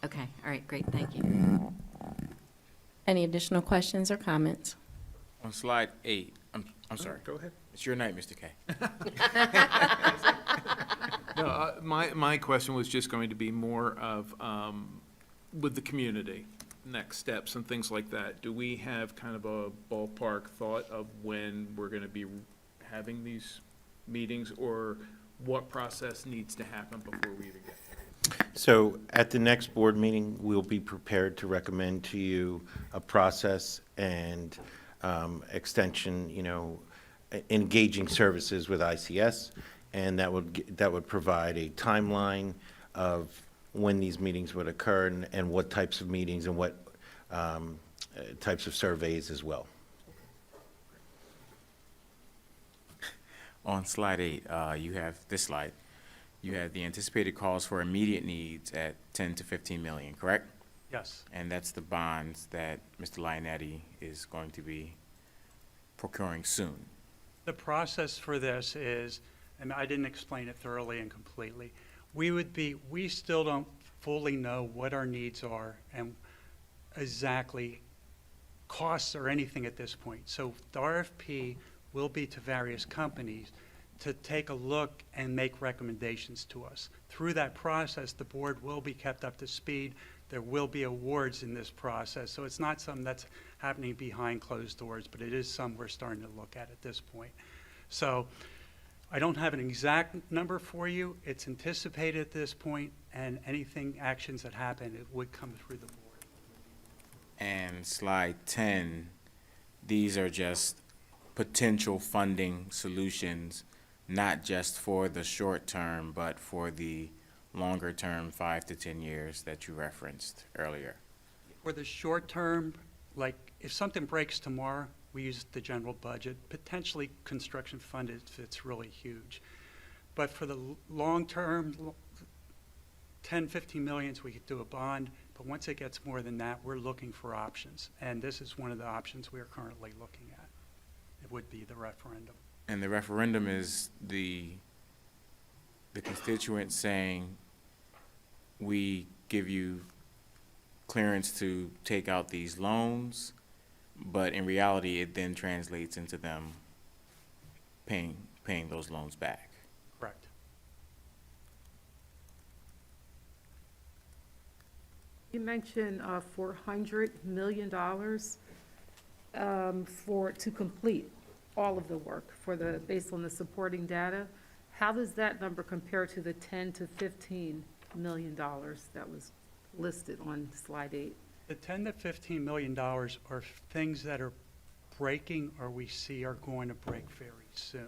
Okay, all right, great, thank you. Any additional questions or comments? On slide 8, I'm sorry. Go ahead. It's your night, Mr. K. No, my question was just going to be more of, with the community, next steps and things like that. Do we have kind of a ballpark thought of when we're going to be having these meetings, or what process needs to happen before we even get there? So at the next board meeting, we'll be prepared to recommend to you a process and extension, engaging services with ICS, and that would provide a timeline of when these meetings would occur and what types of meetings and what types of surveys as well. On slide 8, you have this slide. You have the anticipated calls for immediate needs at 10 to 15 million, correct? Yes. And that's the bonds that Mr. Lionetti is going to be procuring soon. The process for this is, and I didn't explain it thoroughly and completely, we still don't fully know what our needs are and exactly costs or anything at this point. So the RFP will be to various companies to take a look and make recommendations to us. Through that process, the board will be kept up to speed. There will be awards in this process. So it's not something that's happening behind closed doors, but it is something we're starting to look at this point. So I don't have an exact number for you. It's anticipated at this point, and anything, actions that happen, it would come through the board. And slide 10, these are just potential funding solutions, not just for the short term, but for the longer term, 5 to 10 years that you referenced earlier. For the short term, like if something breaks tomorrow, we use the general budget. Potentially construction fund if it's really huge. But for the long term, 10, 15 millions, we could do a bond. But once it gets more than that, we're looking for options. And this is one of the options we are currently looking at. It would be the referendum. And the referendum is the constituents saying, we give you clearance to take out these loans, but in reality, it then translates into them paying those loans back. Correct. You mentioned $400 million to complete all of the work based on the supporting data. How does that number compare to the $10 to $15 million that was listed on slide 8? The $10 to $15 million are things that are breaking or we see are going to break very soon.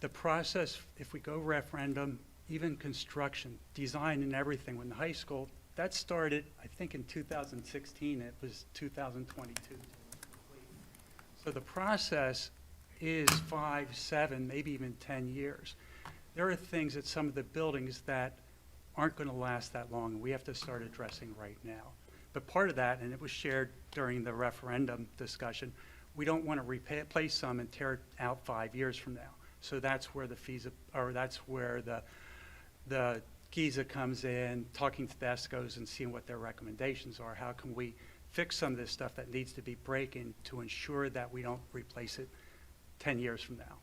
The process, if we go referendum, even construction, design and everything, when the high school, that started, I think in 2016, it was 2022. So the process is 5, 7, maybe even 10 years. There are things at some of the buildings that aren't going to last that long, and we have to start addressing right now. But part of that, and it was shared during the referendum discussion, we don't want to replace some and tear it out 5 years from now. So that's where that's where the GIZA comes in, talking to the ESCOs and seeing what their recommendations are. How can we fix some of this stuff that needs to be breaking to ensure that we don't replace it 10 years from now?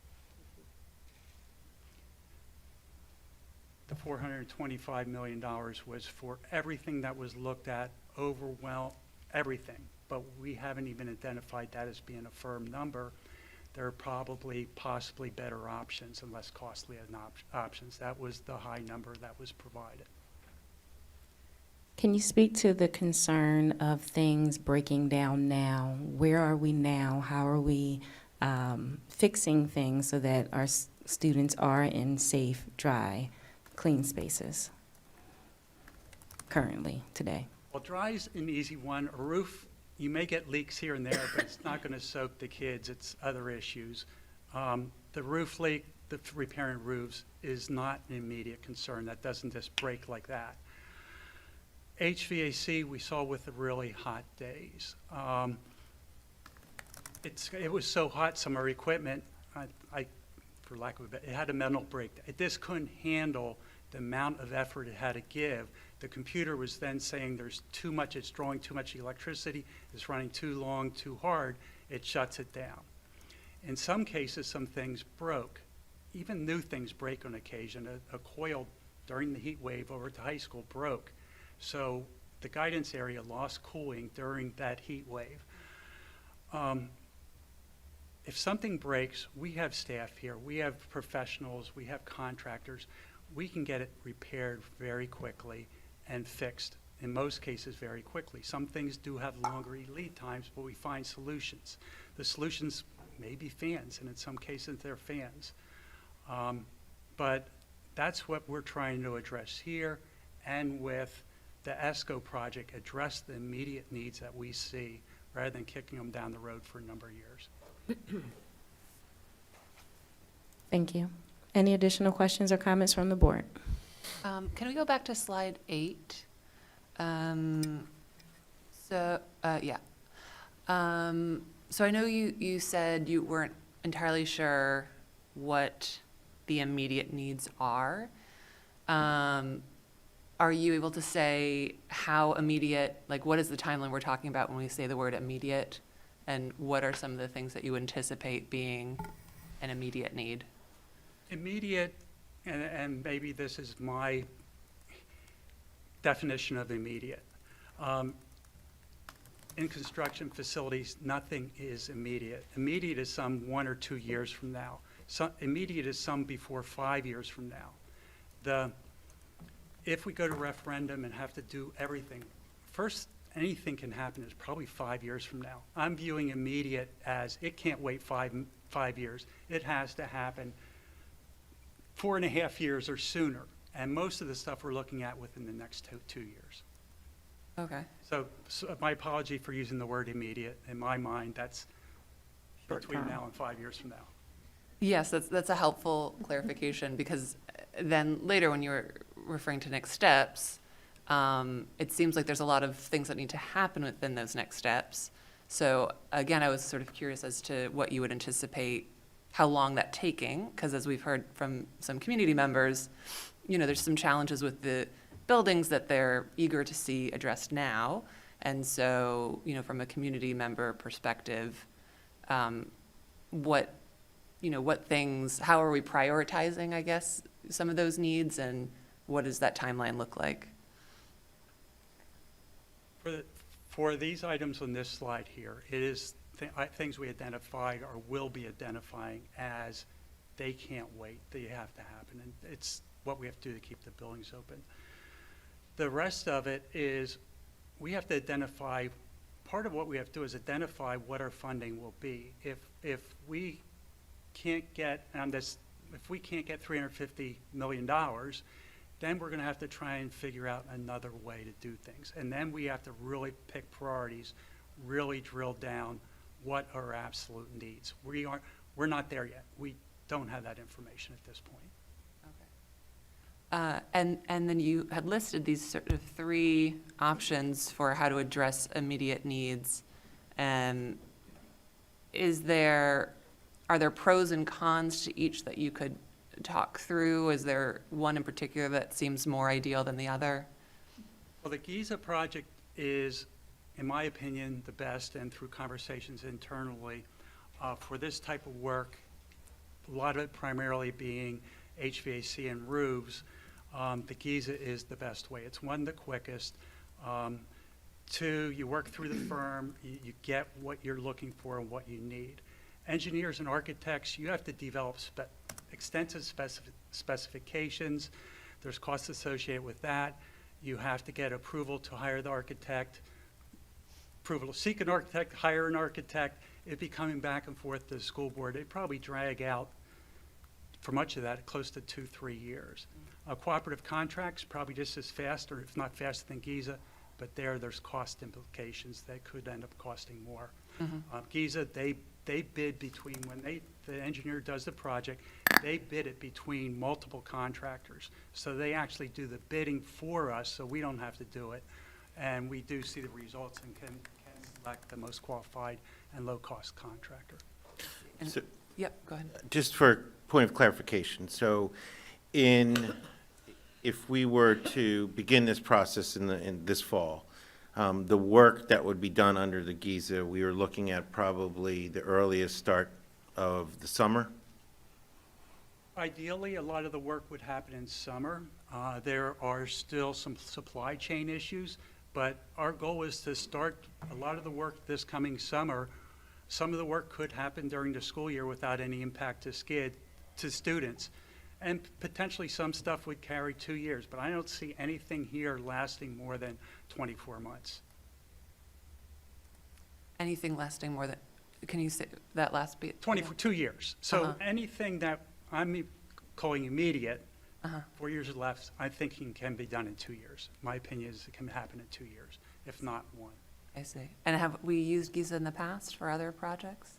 The $425 million was for everything that was looked at, overwhelmed, everything. But we haven't even identified that as being a firm number. There are possibly better options and less costly options. That was the high number that was provided. Can you speak to the concern of things breaking down now? Where are we now? How are we fixing things so that our students are in safe, dry, clean spaces currently, today? Well, dry is an easy one. A roof, you may get leaks here and there, but it's not going to soak the kids. It's other issues. The roof leak, the repairing roofs, is not an immediate concern. That doesn't just break like that. HVAC, we saw with the really hot days. It was so hot, some of our equipment, for lack of a better, it had a mental break. It just couldn't handle the amount of effort it had to give. The computer was then saying there's too much, it's drawing too much electricity, it's running too long, too hard, it shuts it down. In some cases, some things broke. Even new things break on occasion. A coil during the heat wave over at the high school broke. So the guidance area lost cooling during that heat wave. If something breaks, we have staff here, we have professionals, we have contractors. We can get it repaired very quickly and fixed, in most cases, very quickly. Some things do have longer lead times, but we find solutions. The solutions may be fans, and in some cases, they're fans. But that's what we're trying to address here, and with the ESCO project, address the immediate needs that we see, rather than kicking them down the road for a number of years. Thank you. Any additional questions or comments from the board? Can we go back to slide 8? So I know you said you weren't entirely sure what the immediate needs are. Are you able to say how immediate, like what is the timeline we're talking about when we say the word immediate? And what are some of the things that you anticipate being an immediate need? Immediate, and maybe this is my definition of immediate. In construction facilities, nothing is immediate. Immediate is some 1 or 2 years from now. Immediate is some before 5 years from now. If we go to referendum and have to do everything, first, anything can happen is probably 5 years from now. I'm viewing immediate as it can't wait five years. It has to happen 4.5 years or sooner. And most of the stuff we're looking at within the next two years. Okay. So my apology for using the word immediate. In my mind, that's between now and 5 years from now. Yes, that's a helpful clarification, because then later when you're referring to next steps, it seems like there's a lot of things that need to happen within those next steps. So again, I was sort of curious as to what you would anticipate, how long that taking, because as we've heard from some community members, there's some challenges with the buildings that they're eager to see addressed now. And so, from a community member perspective, what things, how are we prioritizing, I guess, some of those needs, and what does that timeline look like? For these items on this slide here, it is things we identified or will be identifying as they can't wait, they have to happen, and it's what we have to do to keep the buildings open. The rest of it is we have to identify, part of what we have to do is identify what our funding will be. If we can't get if we can't get $350 million, then we're going to have to try and figure out another way to do things. And then we have to really pick priorities, really drill down what are our absolute needs. We're not there yet. We don't have that information at this point. And then you had listed these sort of 3 options for how to address immediate needs. And are there pros and cons to each that you could talk through? Is there one in particular that seems more ideal than the other? Well, the Giza project is, in my opinion, the best, and through conversations internally, for this type of work, a lot of it primarily being HVAC and roofs, the Giza is the best way. It's one, the quickest. 2, you work through the firm, you get what you're looking for and what you need. Engineers and architects, you have to develop extensive specifications. There's costs associated with that. You have to get approval to hire the architect, approval to seek an architect, hire an architect. It'd be coming back and forth to the school board. It'd probably drag out, for much of that, close to 2-3 years. Cooperative contracts, probably just as fast, or if not faster than Giza, but there's cost implications that could end up costing more. Giza, they bid between, when the engineer does the project, they bid it between multiple contractors. So they actually do the bidding for us, so we don't have to do it. And we do see the results and can select the most qualified and low-cost contractor. So, Yep, go ahead. just for point of clarification, so if we were to begin this process in this fall, the work that would be done under the Giza, we were looking at probably the earliest start of the summer? Ideally, a lot of the work would happen in summer. There are still some supply chain issues, but our goal is to start a lot of the work this coming summer. Some of the work could happen during the school year without any impact to students. And potentially some stuff would carry 2 years, but I don't see anything here lasting more than 24 months. Anything lasting more than, can you say that last bit? 2 years. So anything that I'm calling immediate, 4 years left, I'm thinking can be done in 2 years. My opinion is it can happen in 2 years, if not 1. I see. And have we used Giza in the past for other projects?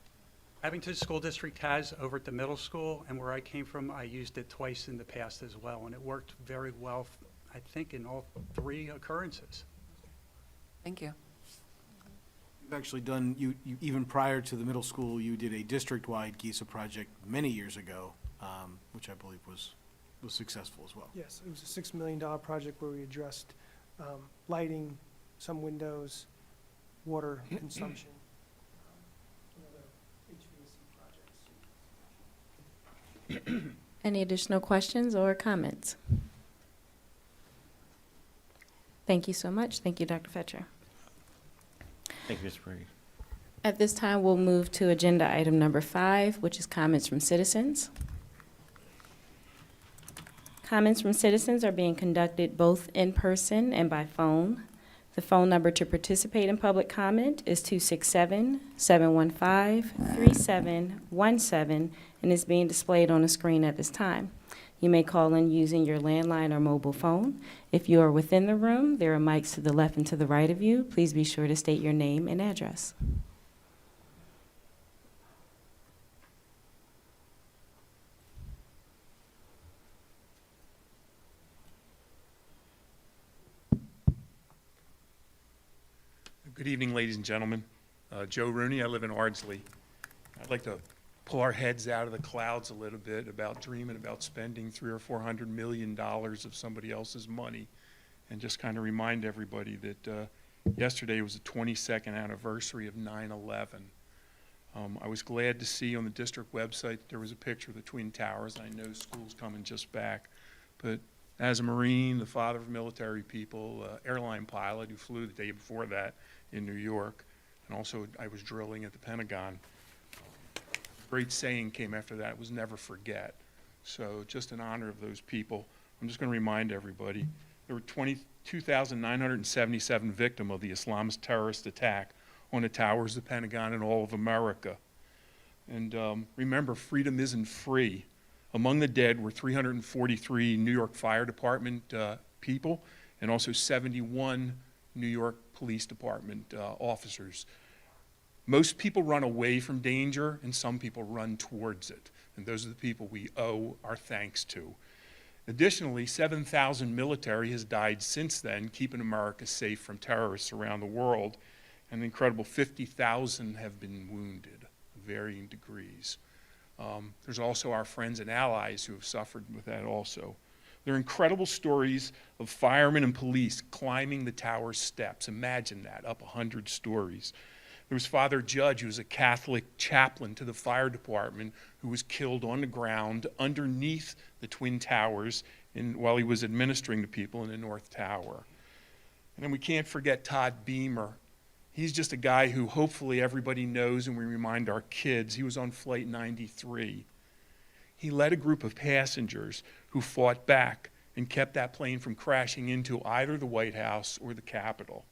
Abington School District has over at the middle school, and where I came from, I used it twice in the past as well, and it worked very well, I think, in all 3 occurrences. Thank you. You've actually done, you even prior to the middle school, you did a district-wide Giza project many years ago, which I believe was successful as well. Yes, it was a $6 million project where we addressed lighting, some windows, water consumption, and other HVAC projects. Any additional questions or comments? Thank you so much. Thank you, Dr. Fetcher. Thank you, Ms. Brady. At this time, we'll move to agenda item number 5, which is comments from citizens. Comments from citizens are being conducted both in person and by phone. The phone number to participate in public comment is 267-715-3717 and is being displayed on the screen at this time. You may call in using your landline or mobile phone. If you are within the room, there are mics to the left and to the right of you. Please be sure to state your name and address. Good evening, ladies and gentlemen. Joe Rooney, I live in Ardsley. I'd like to pull our heads out of the clouds a little bit about dreaming about spending $300 or $400 million of somebody else's money, and just kind of remind everybody that yesterday was the 22nd anniversary of 9/11. I was glad to see on the district website that there was a picture of the Twin Towers. I know school's coming just back, but as a Marine, the father of military people, airline pilot who flew the day before that in New York, and also I was drilling at the Pentagon. Great saying came after that, was never forget. So just in honor of those people, I'm just going to remind everybody, there were 22,977 victims of the Islamist terrorist attack on the towers of the Pentagon and all of America. And remember, freedom isn't free. Among the dead were 343 New York Fire Department people and also 71 New York Police Department officers. Most people run away from danger, and some people run towards it. And those are the people we owe our thanks to. Additionally, 7,000 military has died since then, keeping America safe from terrorists around the world. And an incredible 50,000 have been wounded, varying degrees. There's also our friends and allies who have suffered with that also. There are incredible stories of firemen and police climbing the tower steps. Imagine that, up 100 stories. There was Father Judge, who was a Catholic chaplain to the fire department, who was killed on the ground underneath the Twin Towers while he was administering to people in the North Tower. And then we can't forget Todd Beamer. He's just a guy who hopefully everybody knows, and we remind our kids. He was on Flight 93. He led a group of passengers who fought back and kept that plane from crashing into either the White House or the Capitol.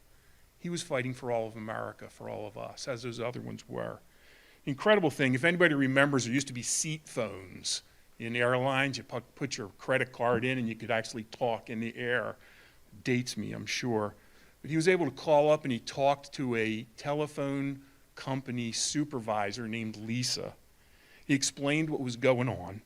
He was fighting for all of America, for all of us, as those other ones were. Incredible thing, if anybody remembers, there used to be seat phones in airlines. You put your credit card in and you could actually talk in the air. Dates me, I'm sure. But he was able to call up and he talked to a telephone company supervisor named Lisa. He explained what was going on,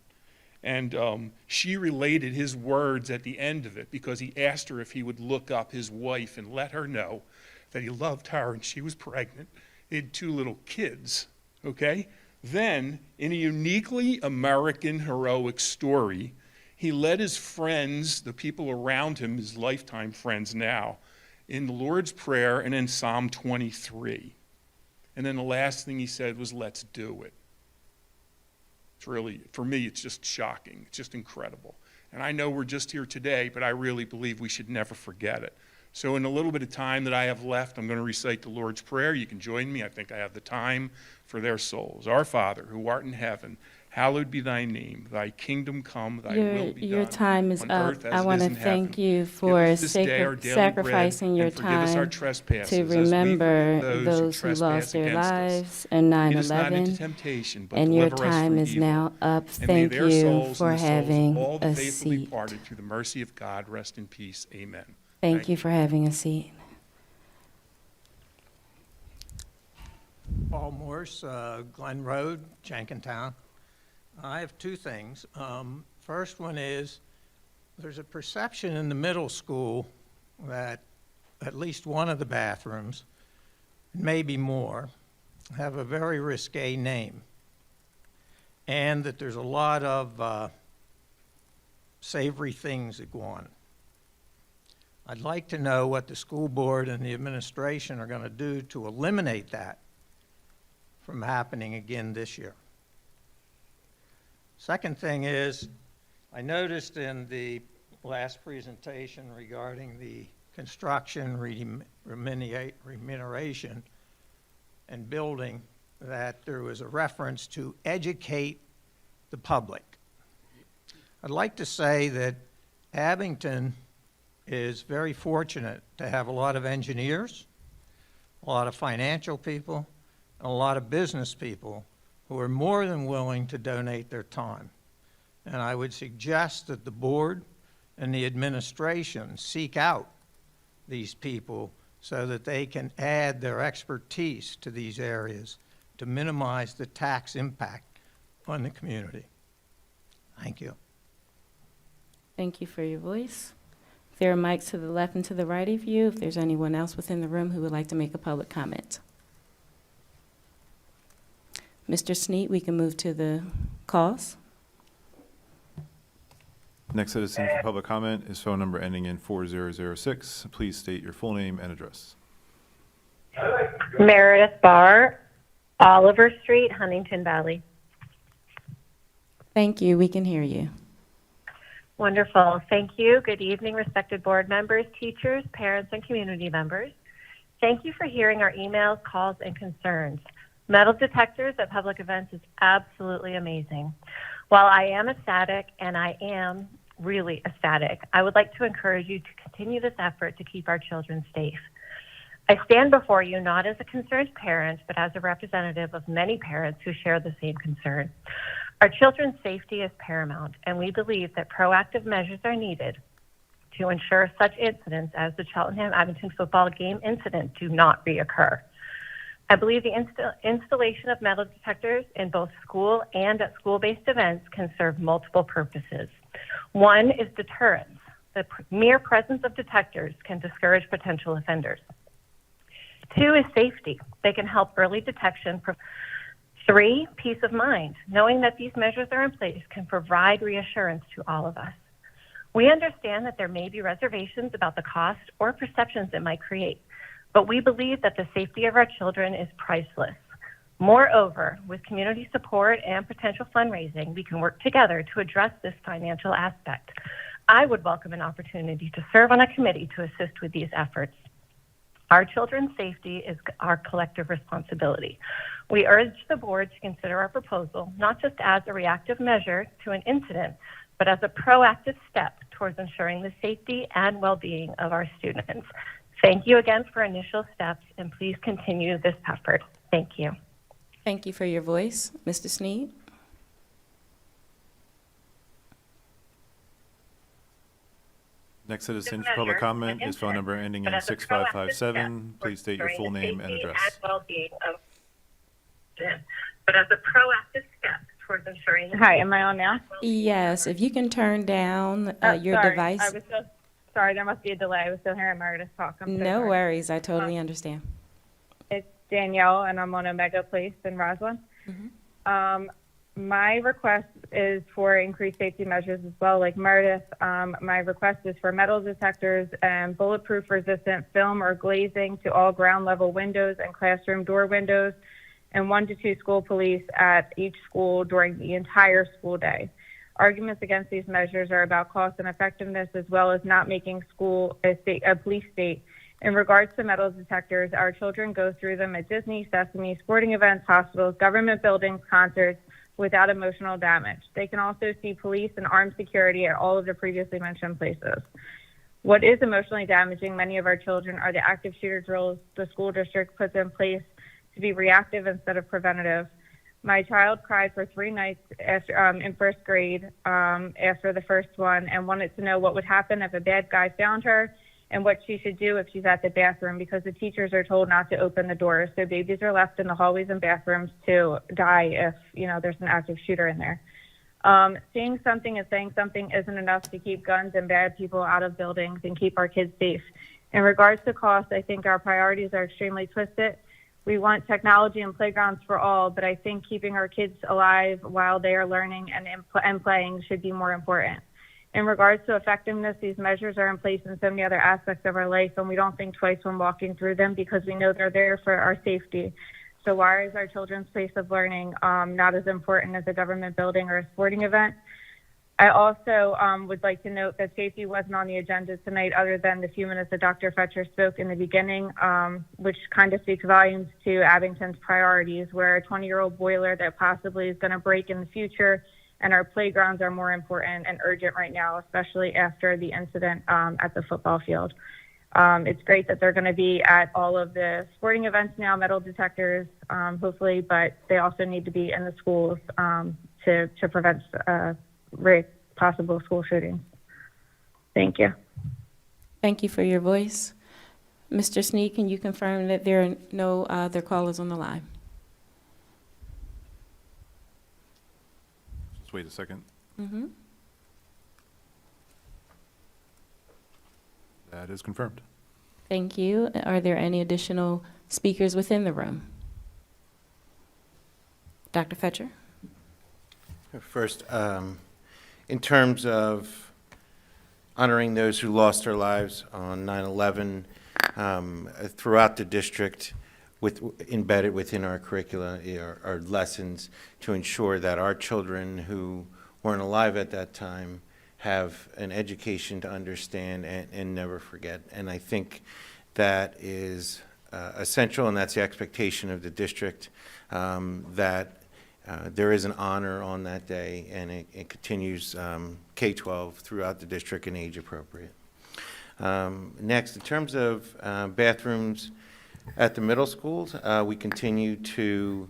and she related his words at the end of it because he asked her if he would look up his wife and let her know that he loved her and she was pregnant. They had 2 little kids, okay? Then, in a uniquely American heroic story, he led his friends, the people around him, his lifetime friends now, in the Lord's Prayer and in Psalm 23. And then the last thing he said was, let's do it. It's really, for me, it's just shocking. It's just incredible. And I know we're just here today, but I really believe we should never forget it. So in a little bit of time that I have left, I'm going to recite the Lord's Prayer. You can join me. I think I have the time for their souls. Our Father, who art in heaven, hallowed be thy name. Thy kingdom come, thy will be done. Your time is on up. earth as I it want is to in thank heaven. you Give for us this day our daily sacrificing bread, your and forgive us our time trespasses, to as we remember forgive those who trespass lost their against us. lives in Lead us not into 9/11. temptation, but And your deliver us time from is evil. now up. And may Thank their you souls for and the souls of having all the a faithful seat. departed through the mercy of God rest in peace. Amen. Thank you for having a seat. Paul Morse, Glen Road, Jenkintown. I have 2 things. First one is there's a perception in the middle school that at least one of the bathrooms, maybe more, have a very risque name, and that there's a lot of savory things that go on. I'd like to know what the school board and the administration are going to do to eliminate that from happening again this year. Second thing is, I noticed in the last presentation regarding the construction remuneration and building that there was a reference to educate the public. I'd like to say that Abington is very fortunate to have a lot of engineers, a lot of financial people, and a lot of business people who are more than willing to donate their time. And I would suggest that the board and the administration seek out these people so that they can add their expertise to these areas to minimize the tax impact on the community. Thank you. Thank you for your voice. There are mics to the left and to the right of you. If there's anyone else within the room who would like to make a public comment. Mr. Sneed, we can move to the calls. Next citizen for public comment is phone number ending in 4006. Please state your full name and address. Meredith Barr, Oliver Street, Huntington Valley. Thank you. We can hear you. Wonderful. Thank you. Good evening, respected board members, teachers, parents, and community members. Thank you for hearing our emails, calls, and concerns. Metal detectors at public events is absolutely amazing. While I am ecstatic, and I am really ecstatic, I would like to encourage you to continue this effort to keep our children safe. I stand before you not as a concerned parent, but as a representative of many parents who share the same concern. Our children's safety is paramount, and we believe that proactive measures are needed to ensure such incidents as the Cheltenham-Abington football game incident do not reoccur. I believe the installation of metal detectors in both school and at school-based events can serve multiple purposes. One is deterrence. The mere presence of detectors can discourage potential offenders. Two is safety. They can help early detection. Three, peace of mind. Knowing that these measures are in place can provide reassurance to all of us. We understand that there may be reservations about the cost or perceptions it might create, but we believe that the safety of our children is priceless. Moreover, with community support and potential fundraising, we can work together to address this financial aspect. I would welcome an opportunity to serve on a committee to assist with these efforts. Our children's safety is our collective responsibility. We urge the board to consider our proposal not just as a reactive measure to an incident, but as a proactive step towards ensuring the safety and well-being of our students. Thank you again for initial steps, and please continue this effort. Thank you. Thank you for your voice. Mr. Sneed? Next citizen for public comment is phone number ending in 6557. Please state your full name and address. But as a proactive step towards ensuring. Hi, am I on now? Yes, if you can turn down your sorry. device. I was so sorry, there must be a delay. I was still hearing Meredith talk. I'm so No sorry. worries, I totally understand. It's Danielle, and I'm on Omega Place in Roslyn. My request is for increased safety measures as well, like Meredith. My request is for metal detectors and bulletproof resistant film or glazing to all ground level windows and classroom door windows, and 1 to 2 school police at each school during the entire school day. Arguments against these measures are about cost and effectiveness, as well as not making school a police state. In regards to metal detectors, our children go through them at Disney, Sesame, sporting events, hospitals, government buildings, concerts, without emotional damage. They can also see police and armed security at all of the previously mentioned places. What is emotionally damaging many of our children are the active shooter drills the school district puts in place to be reactive instead of preventative. My child cried for 3 nights after, in first grade after the first one, and wanted to know what would happen if a bad guy found her and what she should do if she's at the bathroom, because the teachers are told not to open the doors. So babies are left in the hallways and bathrooms to die if, there's an active shooter in there. Seeing something and saying something isn't enough to keep guns and bad people out of buildings and keep our kids safe. In regards to cost, I think our priorities are extremely twisted. We want technology and playgrounds for all, but I think keeping our kids alive while they are learning and playing should be more important. In regards to effectiveness, these measures are in place in so many other aspects of our life, and we don't think twice when walking through them because we know they're there for our safety. So why is our children's place of learning not as important as a government building or a sporting event? I also would like to note that safety wasn't on the agenda tonight other than the few minutes that Dr. Fetcher spoke in the beginning, which kind of speaks volumes to Abington's priorities, where a 20-year-old boiler that possibly is going to break in the future, and our playgrounds are more important and urgent right now, especially after the incident at the football field. It's great that they're going to be at all of the sporting events now, metal detectors, hopefully, but they also need to be in the schools to prevent possible school shootings. Thank you. Thank you for your voice. Mr. Sneed, can you confirm that there are no other callers on the line? Just wait a second. Mm-hmm. That is confirmed. Thank you. Are there any additional speakers within the room? Dr. Fetcher? First, in terms of honoring those who lost their lives on 9/11, throughout the district, embedded within our curricula are lessons to ensure that our children who weren't alive at that time have an education to understand and never forget. And I think that is essential, and that's the expectation of the district, that there is an honor on that day, and it continues K-12 throughout the district and age appropriate. Next, in terms of bathrooms at the middle schools, we continue to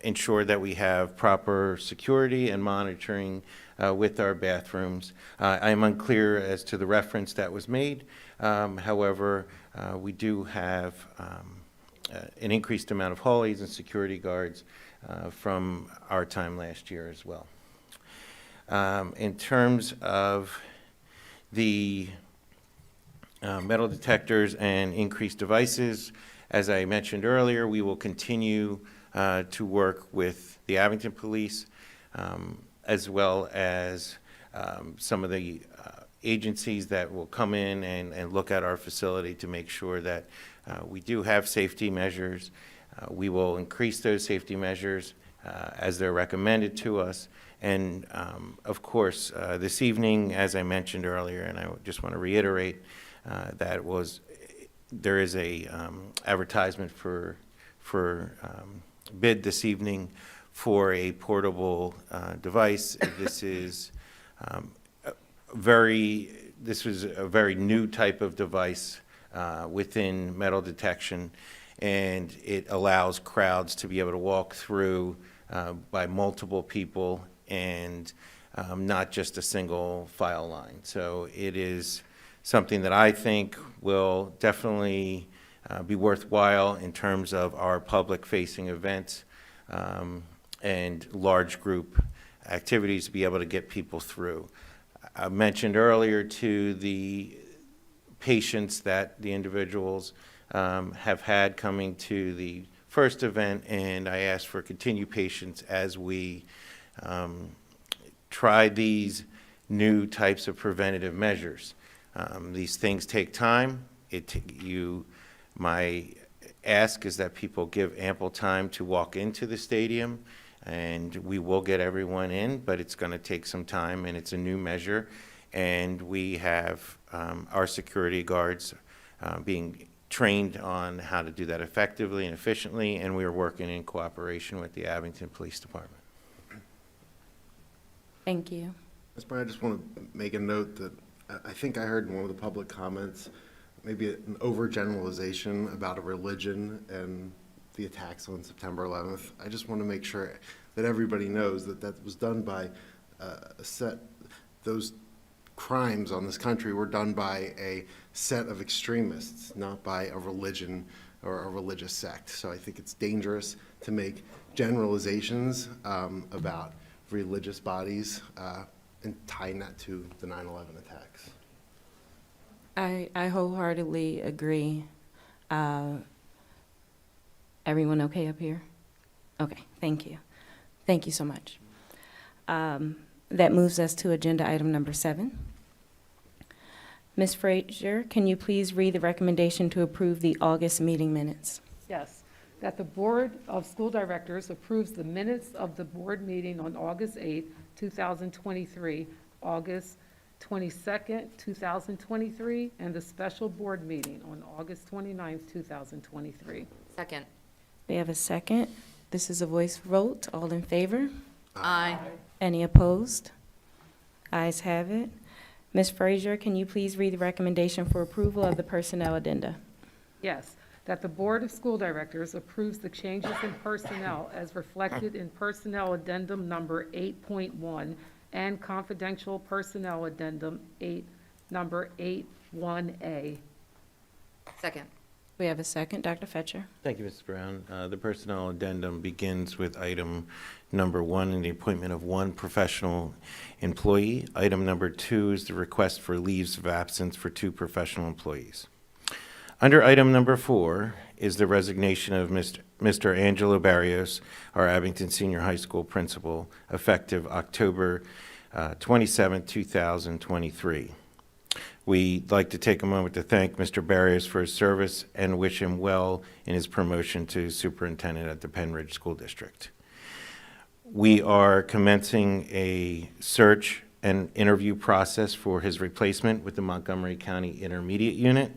ensure that we have proper security and monitoring with our bathrooms. I am unclear as to the reference that was made. However, we do have an increased amount of haulies and security guards from our time last year as well. In terms of the metal detectors and increased devices, as I mentioned earlier, we will continue to work with the Abington Police as well as some of the agencies that will come in and look at our facility to make sure that we do have safety measures. We will increase those safety measures as they're recommended to us. And of course, this evening, as I mentioned earlier, and I just want to reiterate, that there is a advertisement for bid this evening for a portable device. This was a very new type of device within metal detection, and it allows crowds to be able to walk through by multiple people and not just a single file line. So it is something that I think will definitely be worthwhile in terms of our public-facing events and large group activities to be able to get people through. I mentioned earlier to the patients that the individuals have had coming to the first event, and I asked for continued patience as we try these new types of preventative measures. These things take time. My ask is that people give ample time to walk into the stadium, and we will get everyone in, but it's going to take some time, and it's a new measure. And we have our security guards being trained on how to do that effectively and efficiently, and we are working in cooperation with the Abington Police Department. Thank you. Ms. Bryan, I just want to make a note that I think I heard in one of the public comments maybe an overgeneralization about a religion and the attacks on September 11th. I just want to make sure that everybody knows that that was done by those crimes on this country were done by a set of extremists, not by a religion or a religious sect. So I think it's dangerous to make generalizations about religious bodies and tying that to the 9/11 attacks. I wholeheartedly agree. Everyone okay up here? Okay, thank you. Thank you so much. That moves us to agenda item number 7. Ms. Frazier, can you please read the recommendation to approve the August meeting minutes? Yes, that the Board of School Directors approves the minutes of the board meeting on August 8, 2023, August 22nd, 2023, and the special board meeting on August 29th, 2023. Second. We have a second. This is a voice vote. All in favor? Aye. Any opposed? Ayes have it. Ms. Frazier, can you please read the recommendation for approval of the personnel addenda? Yes, that the Board of School Directors approves the changes in personnel as reflected in Personnel Addendum Number 8.1 and Confidential Personnel Addendum Number 8.1A. Second. We have a second. Dr. Fetcher. Thank you, Mrs. Brown. The personnel addendum begins with item number 1 in the appointment of 1 professional employee. Item number 2 is the request for leaves of absence for 2 employees. Under item number 4 is the resignation of Mr. Angelo Barrios, our Abington Senior High School principal, effective October 27, 2023. We'd like to take a moment to thank Mr. Barrios for his service and wish him well in his promotion to superintendent at the Penn Ridge School District. We are commencing a search and interview process for his replacement with the Montgomery County Intermediate Unit.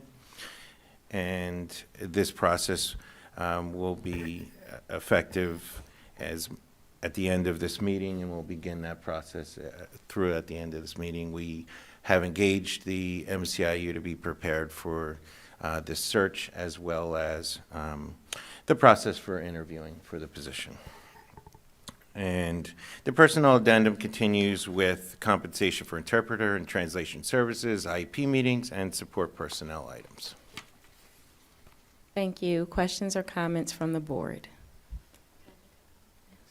And this process will be effective at the end of this meeting, and we'll begin that process through at the end of this meeting. We have engaged the MCIU to be prepared for this search, as well as the process for interviewing for the position. And the personnel addendum continues with compensation for interpreter and translation services, IEP meetings, and support personnel items. Thank you. Questions or comments from the board?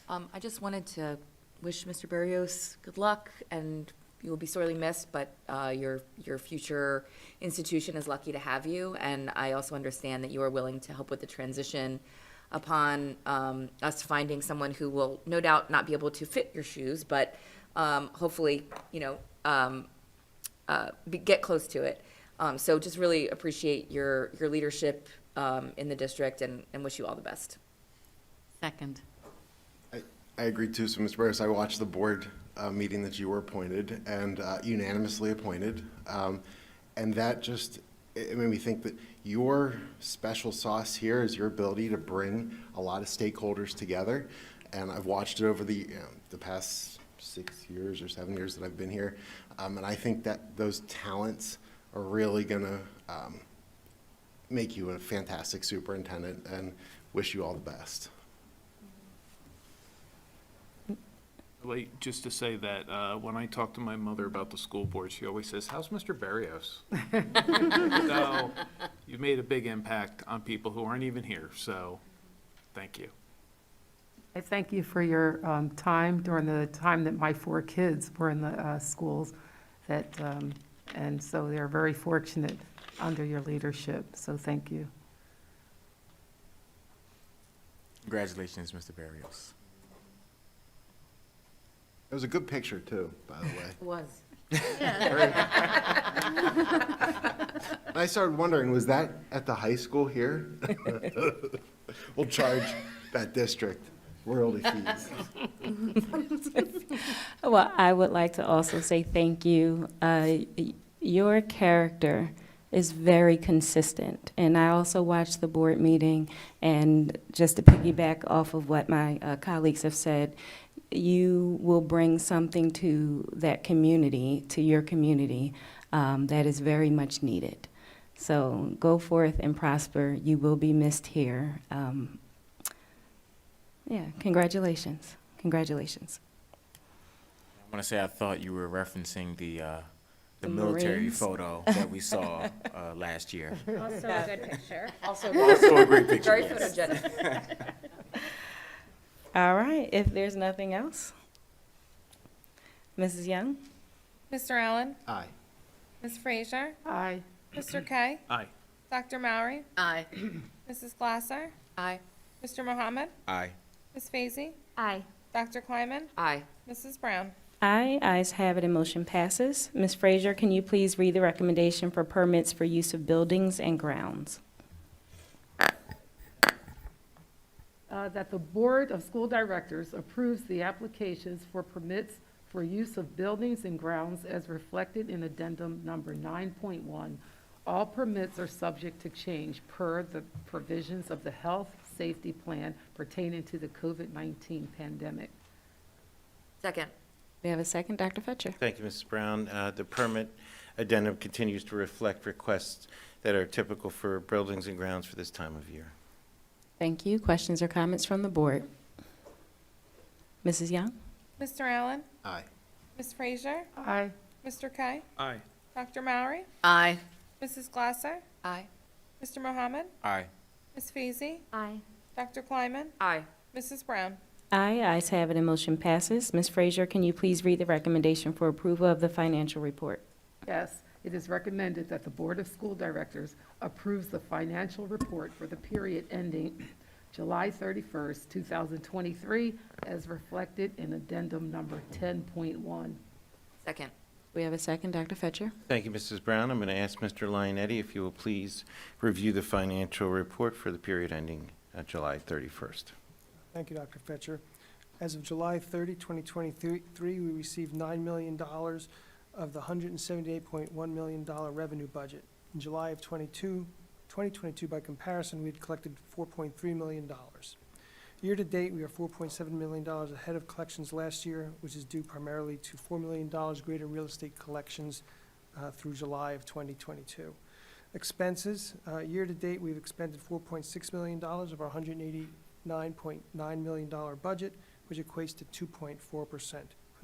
I just wanted to wish Mr. Barrios good luck, and you will be sorely missed, but your future institution is lucky to have you. And I also understand that you are willing to help with the transition upon us finding someone who will no doubt not be able to fit your shoes, but hopefully, get close to it. So just really appreciate your leadership in the district, and wish you all the best. Second. I agree too. So, Mr. Barrios, I watched the board meeting that you were appointed and unanimously appointed. And that just, it made me think that your special sauce here is your ability to bring a lot of stakeholders together. And I've watched it over the past 6 years or 7 years that I've been here. And I think that those talents are really going to make you a fantastic superintendent, and wish you all the best. Like, just to say that when I talk to my mother about the school board, she always says, "How's Mr. Barrios?" So you've made a big impact on people who aren't even here, so thank you. I thank you for your time during the time that my 4 kids were in the schools, and so they're very fortunate under your leadership, so thank you. Congratulations, Mr. Barrios. It was a good picture too, by the way. It was. I started wondering, was that at the high school here? We'll charge that district royalty fees. Well, I would like to also say thank you. Your character is very consistent, and I also watched the board meeting, and just to piggyback off of what my colleagues have said, you will bring something to that community, to your community, that is very much needed. So go forth and prosper. You will be missed here. Yeah, congratulations. Congratulations. I want to say I thought you were referencing the military Marines. photo that we saw last year. Also a good picture. Also a great picture, Very yes. photogenic. All right, if there's nothing else. Mrs. Young? Mr. Allen? Aye. Ms. Frazier? Aye. Mr. Kay? Aye. Dr. Mowry? Aye. Mrs. Glasser? Aye. Mr. Mohammed? Aye. Ms. Fazy? Aye. Dr. Kleiman? Aye. Mrs. Brown? Aye, ayes have it and motion passes. Ms. Frazier, can you please read the recommendation for permits for use of buildings and grounds? That the Board of School Directors approves the applications for permits for use of buildings and grounds as reflected in addendum number 9.1. All permits are subject to change per the provisions of the health safety plan pertaining to the COVID-19 pandemic. Second. We have a second, Dr. Fetcher. Thank you, Mrs. Brown. The permit addendum continues to reflect requests that are typical for buildings and grounds for this time of year. Thank you. Questions or comments from the board? Mrs. Young? Mr. Allen? Aye. Ms. Frazier? Aye. Mr. Kai? Aye. Dr. Mowry? Aye. Mrs. Glasser? Aye. Mr. Mohammed? Aye. Ms. Feasy? Aye. Dr. Kleiman? Aye. Mrs. Brown? Aye, ayes have it, and motion passes. Ms. Frazier, can you please read the recommendation for approval of the financial report? Yes, it is recommended that the Board of School Directors approves the financial report for the period ending July 31st, 2023, as reflected in addendum number 10.1. Second. We have a second, Dr. Fetcher. Thank you, Mrs. Brown. I'm going to ask Mr. Lionetti if you will please review the financial report for the period ending July 31st. Thank you, Dr. Fetcher. As of July 30, 2023, we received $9 million of the $178.1 million revenue budget. In July of 2022, by comparison, we had collected $4.3 million. Year-to-date, we are $4.7 million ahead of collections last year, which is due primarily to $4 million greater real estate collections through July of 2022. Expenses, year-to-date, we've expended $4.6 million of our $189.9 million budget, which equates to 2.4%. For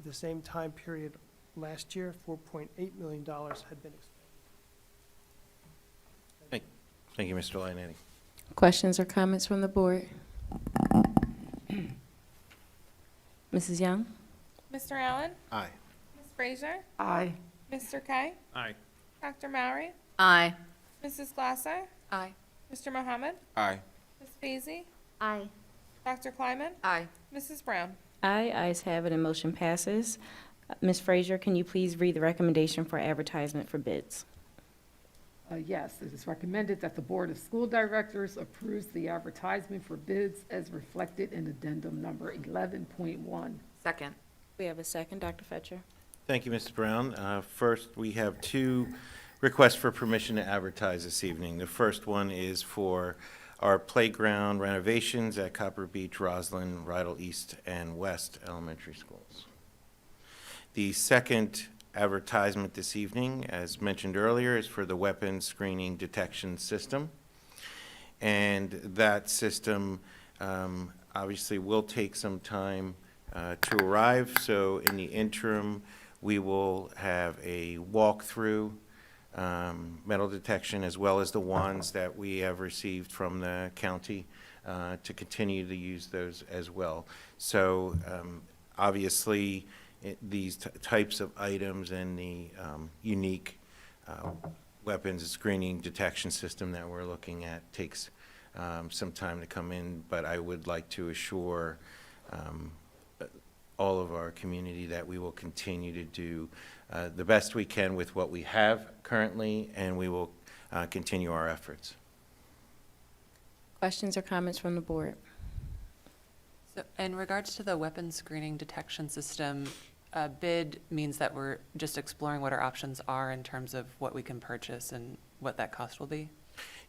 the same time period last year, $4.8 million had been expended. Thank you, Mr. Lionetti. Questions or comments from the board? Mrs. Young? Mr. Allen? Aye. Ms. Frazier? Aye. Mr. Kai? Aye. Dr. Mowry? Aye. Mrs. Glasser? Aye. Mr. Mohammed? Aye. Ms. Feasy? Aye. Dr. Kleiman? Aye. Mrs. Brown? Aye, ayes have it, and motion passes. Ms. Frazier, can you please read the recommendation for advertisement for bids? Yes, it is recommended that the Board of School Directors approves the advertisement for bids as reflected in addendum number 11.1. Second. We have a second, Dr. Fetcher. Thank you, Mrs. Brown. First, we have two requests for permission to advertise this evening. The first one is for our playground renovations at Copper Beach, Roslyn, Rydell East, and West Elementary Schools. The second advertisement this evening, as mentioned earlier, is for the weapons screening detection system. And that system obviously will take some time to arrive, so in the interim, we will have a walkthrough, metal detection, as well as the wands that we have received from the county to continue to use those as well. So obviously, these types of items and the unique weapons screening detection system that we're looking at takes some time to come in, but I would like to assure all of our community that we will continue to do the best we can with what we have currently, and we will continue our efforts. Questions or comments from the board? So in regards to the weapons screening detection system, a bid means that we're just exploring what our options are in terms of what we can purchase and what that cost will be?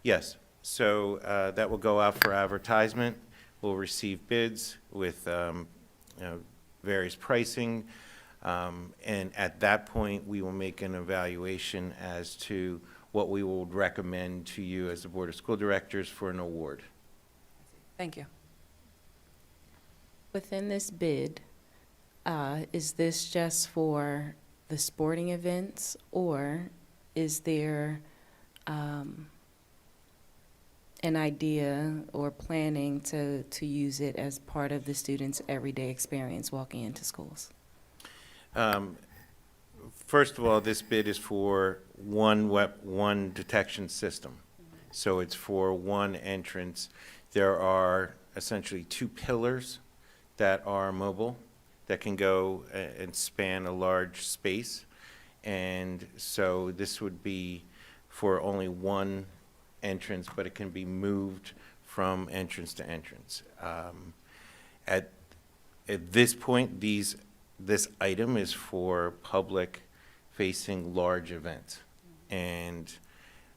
Yes, so that will go out for advertisement. We'll receive bids with various pricing, and at that point, we will make an evaluation as to what we will recommend to you as the Board of School Directors for an award. Thank you. Within this bid, is this just for the sporting events, or is there an idea or planning to use it as part of the students' everyday experience walking into schools? First of all, this bid is for one detection system. So it's for one entrance. There are essentially two pillars that are mobile that can go and span a large space. And so this would be for only one entrance, but it can be moved from entrance to entrance. At this point, these this item is for public-facing large events. And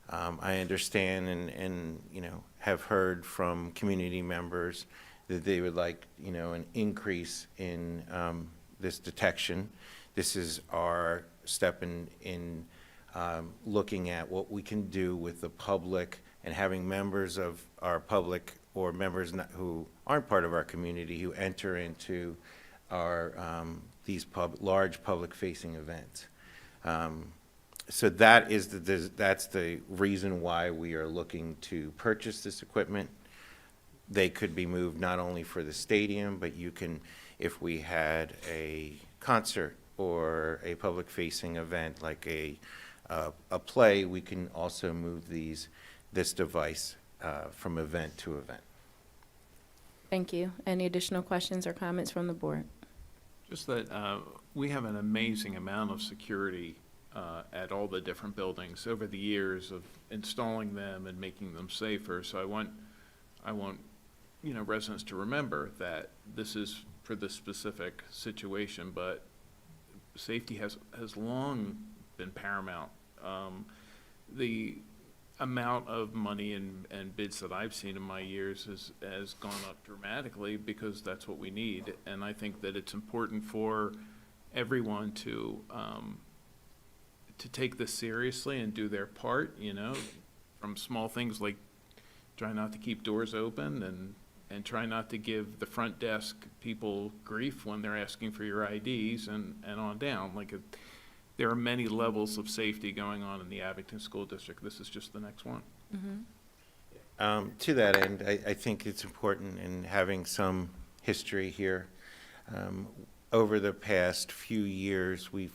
I understand and, you know, have heard from community members that they would like, you know, an increase in this detection. This is our step in looking at what we can do with the public and having members of our public or members who aren't part of our community who enter into our these large public-facing events. So that is that's the reason why we are looking to purchase this equipment. They could be moved not only for the stadium, but you can, if we had a concert or a public-facing event like a play, we can also move this device from event to event. Thank you. Any additional questions or comments from the board? Just that we have an amazing amount of security at all the different buildings over the years of installing them and making them safer. So I want, you know, residents to remember that this is for this specific situation, but safety has long been paramount. The amount of money and bids that I've seen in my years has gone up dramatically because that's what we need. And I think that it's important for everyone to take this seriously and do their part, you know, from small things like try not to keep doors open and try not to give the front desk people grief when they're asking for your IDs and on down. Like there are many levels of safety going on in the Abington School District. This is just the next one. To that end, I think it's important in having some history here. Over the past few years, we've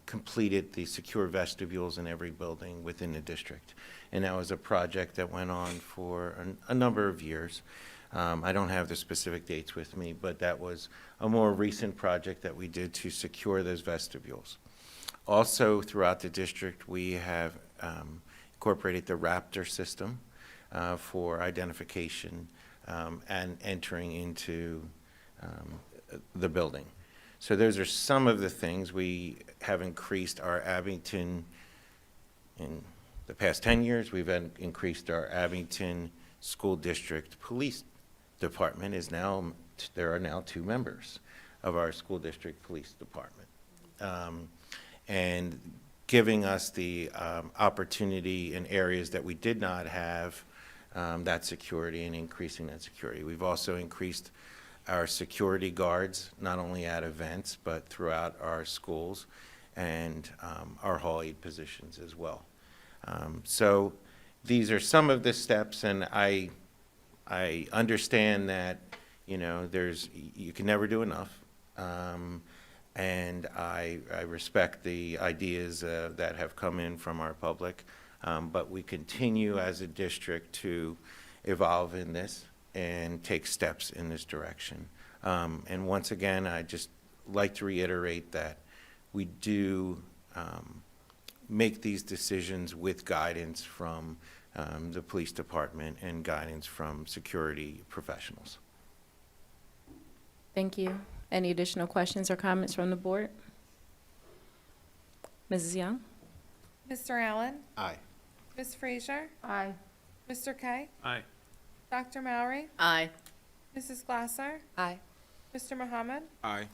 completed the secure vestibules in every building within the district. And that was a project that went on for a number of years. I don't have the specific dates with me, but that was a more recent project that we did to secure those vestibules. Also, throughout the district, we have incorporated the Raptor system for identification and entering into the building. So those are some of the things. We have increased our Abington, in the past 10 years, we've increased our Abington School District Police Department there are now 2 members of our school district police department. And giving us the opportunity in areas that we did not have that security and increasing that security. We've also increased our security guards, not only at events, but throughout our schools and our hall aide positions as well. So these are some of the steps, and I understand that, you know, you can never do enough. And I respect the ideas that have come in from our public, but we continue as a district to evolve in this and take steps in this direction. And once again, I just like to reiterate that we do make these decisions with guidance from the police department and guidance from security professionals. Thank you. Any additional questions or comments from the board? Mrs. Young? Mr. Allen? Aye. Ms. Frazier? Aye. Mr. Kay? Aye. Dr. Mowry? Aye. Mrs. Glasser? Aye. Mr. Mohammed? Aye.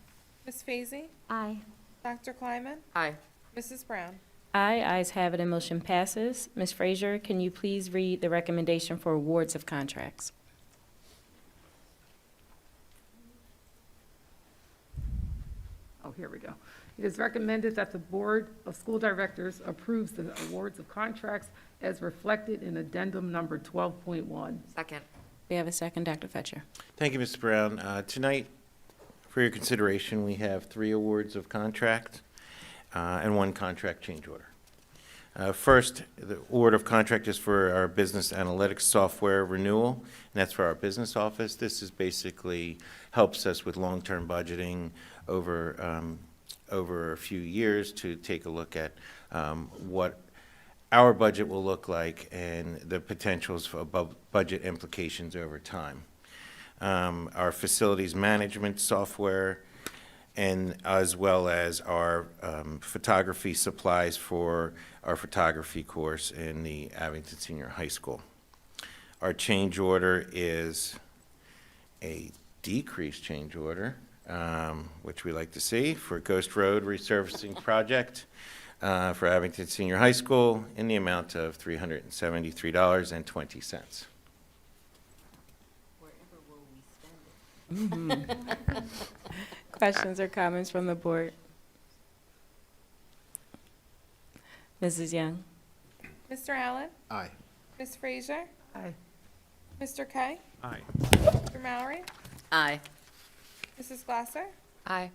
Ms. Fazy? Aye. Dr. Kleiman? Aye. Mrs. Brown? Aye, ayes have it and motion passes. Ms. Frazier, can you please read the recommendation for awards of contracts? Oh, here we go. It is recommended that the Board of School Directors approves the awards of contracts as reflected in addendum number 12.1. Second. We have a second, Dr. Fetcher. Thank you, Mr. Brown. Tonight, for your consideration, we have 3 awards of contract and 1 contract change order. First, the award of contract is for our business analytics software renewal, and that's for our business office. This is basically helps us with long-term budgeting over a few years to take a look at what our budget will look like and the potentials for budget implications over time. Our facilities management software and as well as our photography supplies for our photography course in the Abington Senior High School. Our change order is a decreased change order, which we like to see, for Ghost Road resurfacing project for Abington Senior High School in the amount of $373.20. Questions or comments from the board? Mrs. Young? Mr. Allen? Aye. Ms. Frazier? Aye. Mr. Kay? Aye. Mr. Mallory? Aye. Mrs. Glasser? Aye.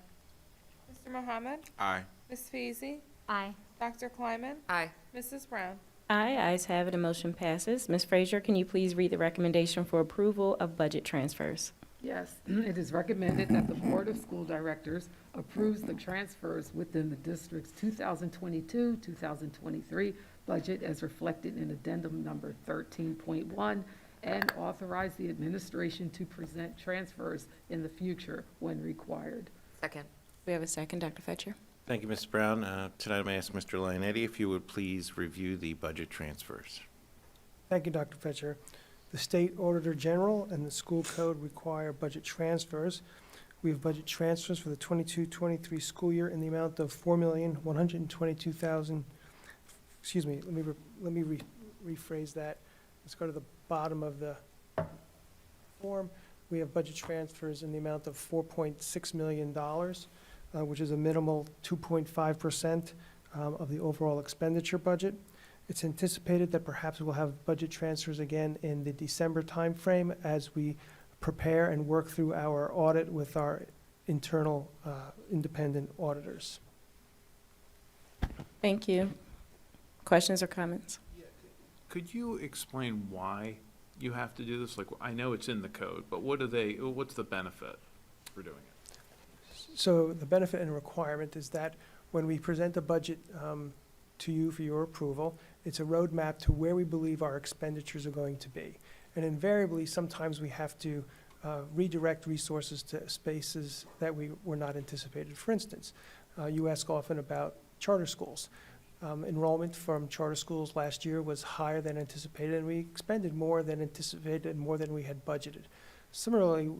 Mr. Mohammed? Aye. Ms. Feasy? Aye. Dr. Kleiman? Aye. Mrs. Brown? Aye, ayes have it, and motion passes. Ms. Frazier, can you please read the recommendation for approval of budget transfers? Yes, it is recommended that the Board of School Directors approves the transfers within the district's 2022-2023 budget as reflected in addendum number 13.1, and authorize the administration to present transfers in the future when required. Second. We have a second, Dr. Fetcher. Thank you, Ms. Brown. Tonight I'm going to ask Mr. Lionetti if you would please review the budget transfers. Thank you, Dr. Fetcher. The State Auditor General and the school code require budget transfers. We have budget transfers for the 22-23 school year in the amount of $4,122,000. Excuse me, let me rephrase that. Let's go to the bottom of the form. We have budget transfers in the amount of $4.6 million, which is a minimal 2.5% of the overall expenditure budget. It's anticipated that perhaps we'll have budget transfers again in the December timeframe as we prepare and work through our audit with our internal independent auditors. Thank you. Questions or comments? Could you explain why you have to do this? Like, I know it's in the code, but what's the benefit for doing it? So the benefit and requirement is that when we present a budget to you for your approval, it's a roadmap to where we believe our expenditures are going to be. And invariably, sometimes we have to redirect resources to spaces that we were not anticipated. For instance, you ask often about charter schools. Enrollment from charter schools last year was higher than anticipated, and we expended more than anticipated and more than we had budgeted. Similarly,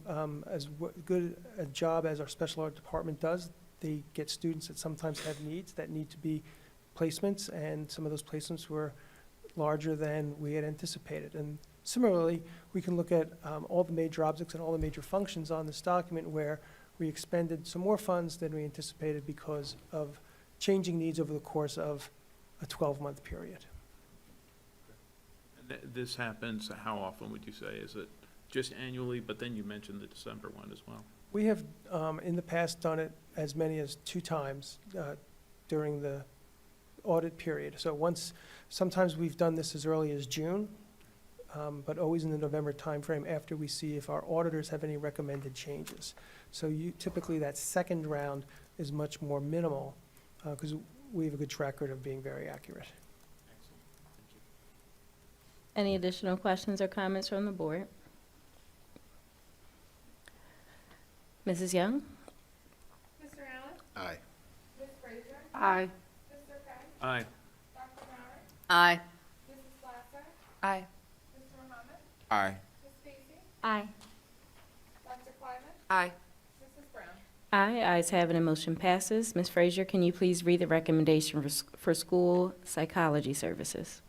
as good a job as our special ed department does, they get students that sometimes have needs that need to be placements, and some of those placements were larger than we had anticipated. And similarly, we can look at all the major objects and all the major functions on this document where we expended some more funds than we anticipated because of changing needs over the course of a 12-month period. This happens, how often would you say? Is it just annually, but then you mentioned the December one as well? We have, in the past, done it as many as 2 times during the audit period. So sometimes we've done this as early as June, but always in the November timeframe after we see if our auditors have any recommended changes. So typically that second round is much more minimal because we have a good track record of being very accurate. Any additional questions or comments from the board? Mrs. Young? Mr. Allen? Aye. Ms. Frazier? Aye. Mr. Kay? Aye. Dr. Mallory? Aye. Mrs. Glasser? Aye. Mr. Mohammed? Aye. Ms. Feasy? Aye. Dr. Kleiman? Aye. Mrs. Brown? Aye, ayes have it, and motion passes. Ms. Frazier, can you please read the recommendation for school psychology services?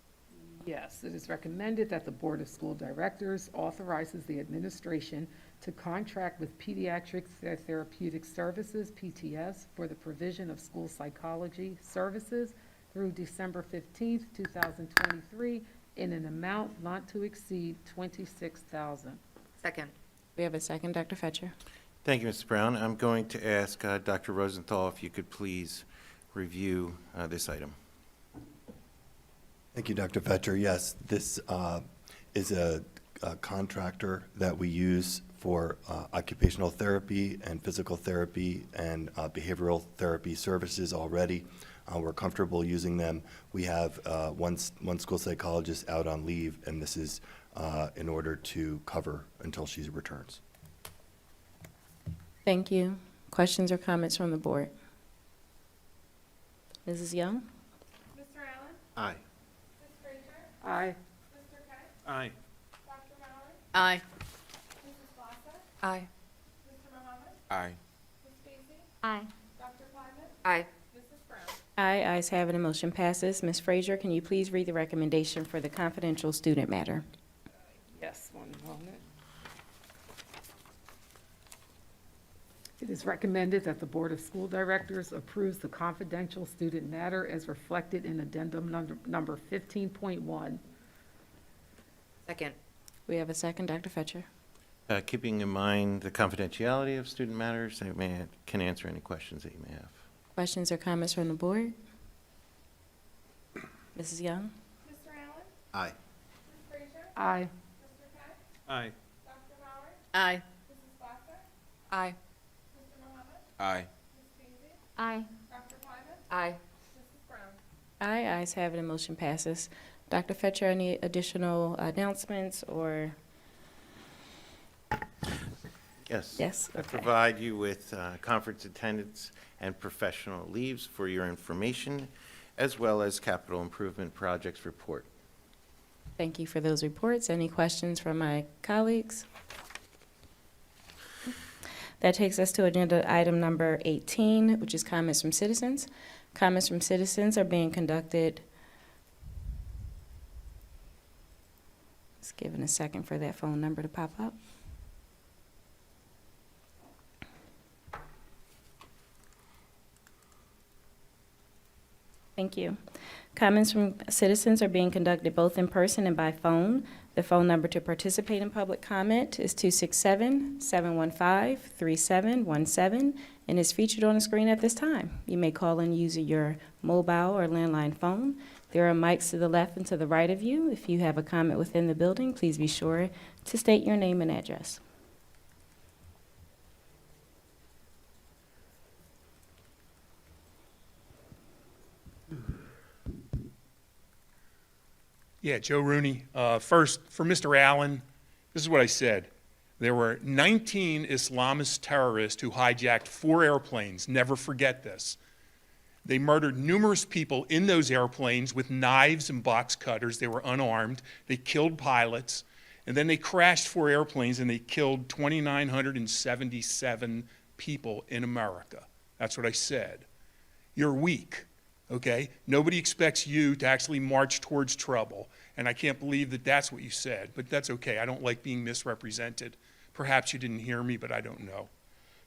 Yes, it is recommended that the Board of School Directors authorizes the administration to contract with Pediatric Therapeutic Services, PTS, for the provision of school psychology services through December 15th, 2023, in an amount not to exceed $26,000. Second. We have a second, Dr. Fetcher. Thank you, Mrs. Brown. I'm going to ask Dr. Rosenthal if you could please review this item. Thank you, Dr. Fetcher. Yes, this is a contractor that we use for occupational therapy and physical therapy and behavioral therapy services already. We're comfortable using them. We have one school psychologist out on leave, and this is in order to cover until she returns. Thank you. Questions or comments from the board? Mrs. Young? Mr. Allen? Aye. Ms. Frazier? Aye. Mr. Kite? Aye. Dr. Mallory? Aye. Mrs. Blosser? Aye. Mr. Mohammed? Aye. Ms. Spacey? Aye. Dr. Kleiman? Aye. Mrs. Brown? Aye, ayes have it, and motion passes. Ms. Frazier, can you please read the recommendation for the confidential student matter? Yes, one moment. It is recommended that the Board of School Directors approves the confidential student matter as reflected in addendum number 15.1. Second. We have a second, Dr. Fetcher. Keeping in mind the confidentiality of student matters, I can answer any questions that you may have. Questions or comments from the board? Mrs. Young? Mr. Allen? Aye. Ms. Frazier? Aye. Mr. Kite? Aye. Dr. Mallory? Aye. Mrs. Blosser? Aye. Mr. Mohammed? Aye. Ms. Spacey? Aye. Dr. Kleiman? Aye. Mrs. Brown? Aye, ayes have it, and motion passes. Dr. Fetcher, any additional announcements or? Yes. Yes, I okay. provide you with conference attendance and professional leaves for your information, as well as capital improvement projects report. Thank you for those reports. Any questions from my colleagues? That takes us to agenda item number 18, which is comments from citizens. Comments from citizens are being conducted. Just giving a second for that phone number to pop up. Thank you. Comments from citizens are being conducted both in person and by phone. The phone number to participate in public comment is 267-715-3717 and is featured on the screen at this time. You may call in using your mobile or landline phone. There are mics to the left and to the right of you. If you have a comment within the building, please be sure to state your name and address. Yeah, Joe Rooney. First, for Mr. Allen, this is what I said. There were 19 Islamist terrorists who hijacked 4 airplanes. Never forget this. They murdered numerous people in those airplanes with knives and box cutters. They were unarmed. They killed pilots. And then they crashed 4 airplanes and they killed 2,977 people in America. That's what I said. You're weak, okay? Nobody expects you to actually march towards trouble. And I can't believe that that's what you said, but that's okay. I don't like being misrepresented. Perhaps you didn't hear me, but I don't know.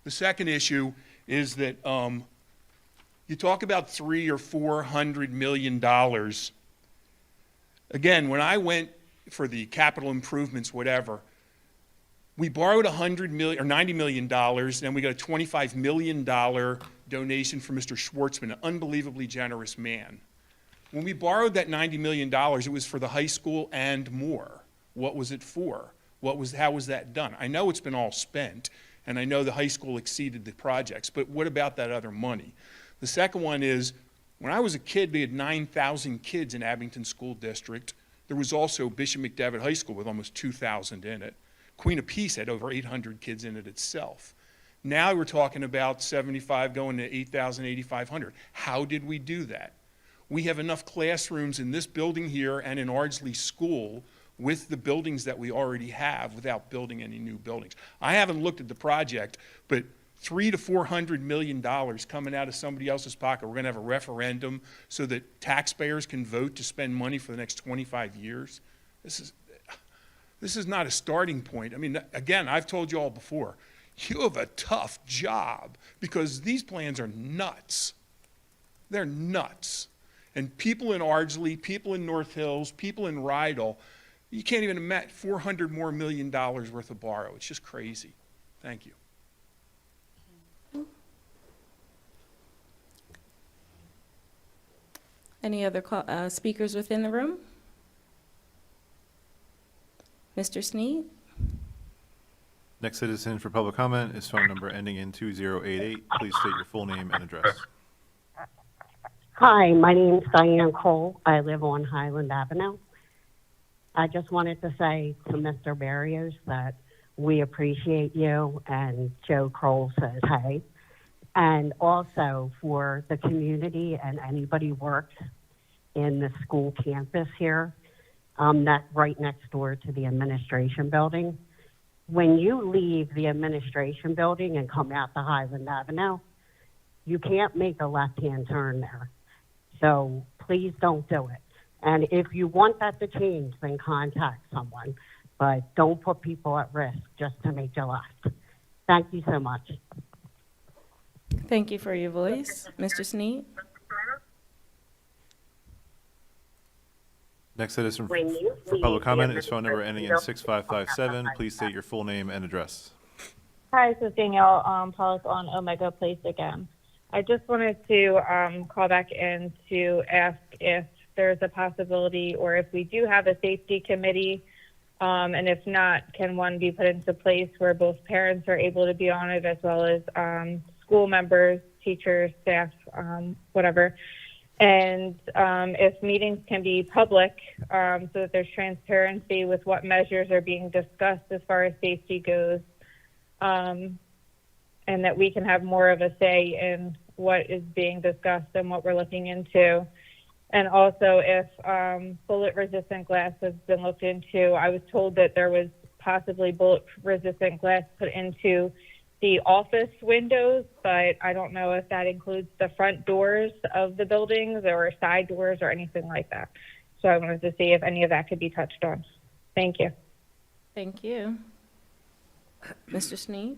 The second issue is that you talk about $300 or $400 million. Again, when I went for the capital improvements, whatever, we borrowed $100 million or $90 million, and we got a $25 million donation from Mr. Schwartzman, an unbelievably generous man. When we borrowed that $90 million, it was for the high school and more. What was it for? How was that done? I know it's been all spent, and I know the high school exceeded the projects, but what about that other money? The second one is, when I was a kid, we had 9,000 kids in Abington School District. There was also Bishop McDevitt High School with almost 2,000 in it. Queen of Peace had over 800 kids in it itself. Now we're talking about 75 going to 8,000, 8,500. How did we do that? We have enough classrooms in this building here and in Ardsley School with the buildings that we already have without building any new buildings. I haven't looked at the project, but $300 to $400 million coming out of somebody else's pocket. We're going to have a referendum so that taxpayers can vote to spend money for the next 25 years. This is not a starting point. I mean, again, I've told you all before, you have a tough job because these plans are nuts. They're nuts. And people in Ardsley, people in North Hills, people in Rydell, you can't even imagine $400 more million worth of borrow. It's just crazy. Thank you. Any other speakers within the room? Mr. Sneed? Next citizen for public comment is phone number ending in 2088. Please state your full name and address. Hi, my name's Diane Cole. I live on Highland Avenue. I just wanted to say to Mr. Barrios that we appreciate you, and Joe Kroll says hey. And also for the community and anybody who works in the school campus here, that's right next door to the administration building. When you leave the administration building and come out to Highland Avenue, you can't make a left-hand turn there. So please don't do it. And if you want that to change, then contact someone. But don't put people at risk just to make you left. Thank you so much. Thank you for your voice. Mr. Sneed? Next citizen When you for leave public the comment is phone number administration ending in building- 6557. Please state your full name and address. Hi, this is Danielle Pollock on Omega Place again. I just wanted to call back in to ask if there's a possibility, or if we do have a safety committee, and if not, can one be put into place where both parents are able to be on it, as well as school members, teachers, staff, whatever. And if meetings can be public, so that there's transparency with what measures are being discussed as far as safety goes, and that we can have more of a say in what is being discussed and what we're looking into. And also, if bullet-resistant glass has been looked into, I was told that there was possibly bullet-resistant glass put into the office windows, but I don't know if that includes the front doors of the buildings or side doors or anything like that. So I wanted to see if any of that could be touched on. Thank you. Thank you. Mr. Sneed?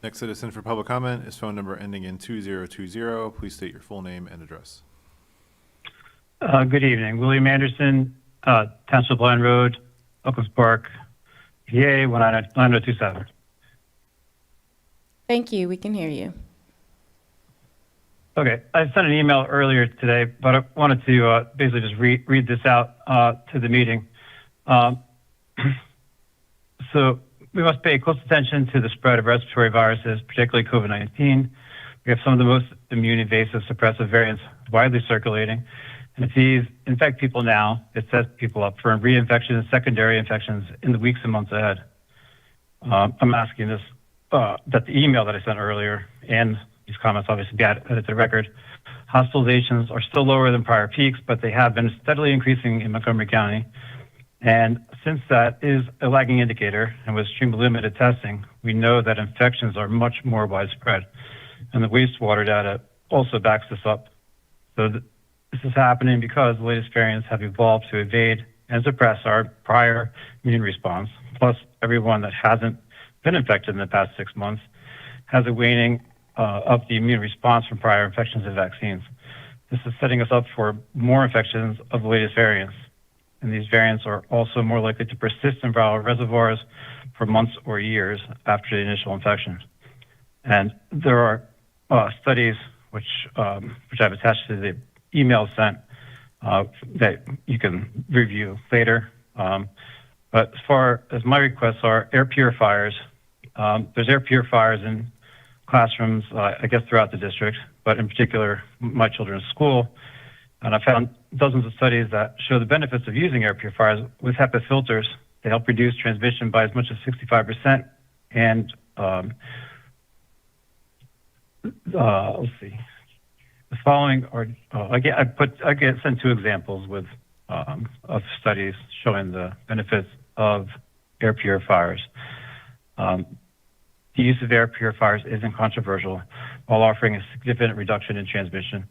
Next citizen for public comment is phone number ending in 2020. Please state your full name and address. Good evening. William Anderson, Township Line Road, Oaklands Park, PA 19027. Thank you. We can hear you. Okay, I sent an email earlier today, but I wanted to basically just read this out to the meeting. So we must pay close attention to the spread of respiratory viruses, particularly COVID-19. We have some of the most immune-evasive suppressive variants widely circulating. And if these infect people now, it sets people up for reinfection and secondary infections in the weeks and months ahead. I'm asking this, that the email that I sent earlier and these comments obviously be added to the record. Hospitalizations are still lower than prior peaks, but they have been steadily increasing in Montgomery County. And since that is a lagging indicator, and with extremely limited testing, we know that infections are much more widespread. And the wastewater data also backs this up. So this is happening because the latest variants have evolved to evade and suppress our prior immune response. Plus, everyone that hasn't been infected in the past 6 months has a waning of the immune response from prior infections and vaccines. This is setting us up for more infections of the latest variants. And these variants are also more likely to persist in viral reservoirs for months or years after the initial infection. And there are studies which I've attached to the email sent that you can review later. But as far as my requests are air purifiers, there's air purifiers in classrooms, I guess throughout the district, but in particular my children's school. And I found dozens of studies that show the benefits of using air purifiers with HEPA filters. They help reduce transmission by as much as 65%. And let's see, the following are I get sent 2 examples with of studies showing the benefits of air purifiers. The use of air purifiers isn't controversial, while offering a significant reduction in transmission.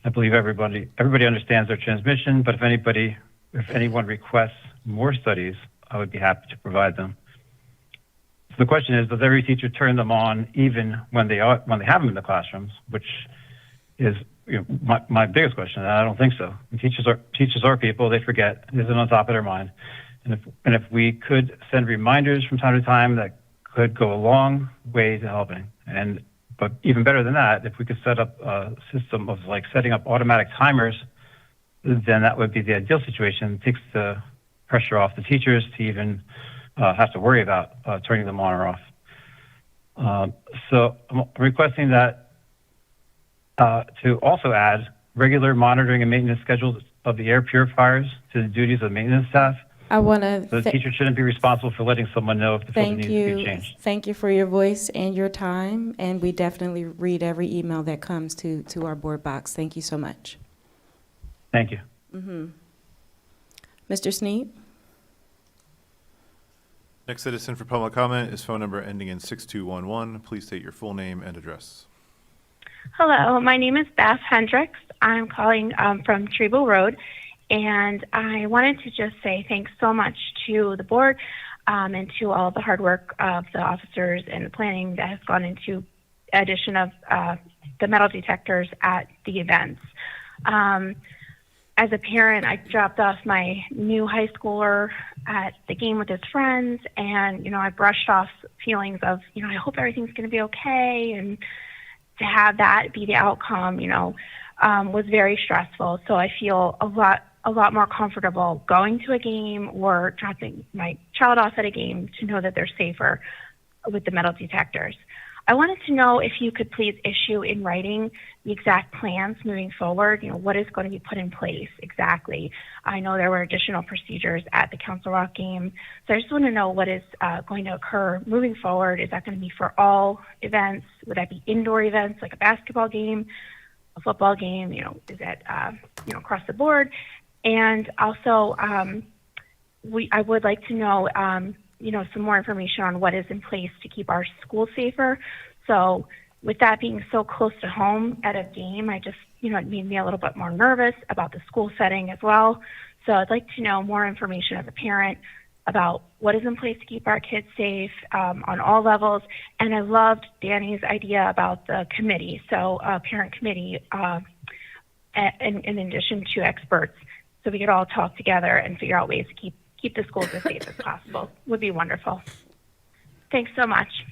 I believe everybody understands their transmission, but if anyone requests more studies, I would be happy to provide them. So the question is, does every teacher turn them on even when they have them in the classrooms? Which is my biggest question. And I don't think so. And teachers are people; they forget. It isn't on top of their mind. And if we could send reminders from time to time, that could go a long way to helping. But even better than that, if we could set up a system of like setting up automatic timers, then that would be the ideal situation. It takes the pressure off the teachers to even have to worry about turning them on or off. So I'm requesting that to also add regular monitoring and maintenance schedules of the air purifiers to the duties of maintenance staff. I want So the to teacher shouldn't be responsible for letting someone know if the filter needs to be changed. Thank you for your voice and your time, and we definitely read every email that comes to our board box. Thank you so much. Thank you. Mr. Sneed? Next citizen for public comment is phone number ending in 6211. Please state your full name and address. Hello, my name is Beth Hendricks. I'm calling from Treble Road, and I wanted to just say thanks so much to the board and to all the hard work of the officers and the planning that has gone into addition of the metal detectors at the events. As a parent, I dropped off my new high schooler at the game with his friends, and, I brushed off feelings of, I hope everything's going to be okay, and to have that be the outcome, was very stressful. So I feel a lot more comfortable going to a game or dropping my child off at a game to know that they're safer with the metal detectors. I wanted to know if you could please issue in writing the exact plans moving forward, what is going to be put in place exactly. I know there were additional procedures at the Council Rock game, so I just want to know what is going to occur moving forward. Is that going to be for all events? Would that be indoor events like a basketball game, a football game? Is that across the board? And also, I would like to know some more information on what is in place to keep our schools safer. So with that being so close to home at a game, it made me a little bit more nervous about the school setting as well. So I'd like to know more information as a parent about what is in place to keep our kids safe on all levels. And I loved Danny's idea about the committee, so a parent committee in addition to experts, so we could all talk together and figure out ways to keep the schools as safe as possible. Would be wonderful. Thanks so much.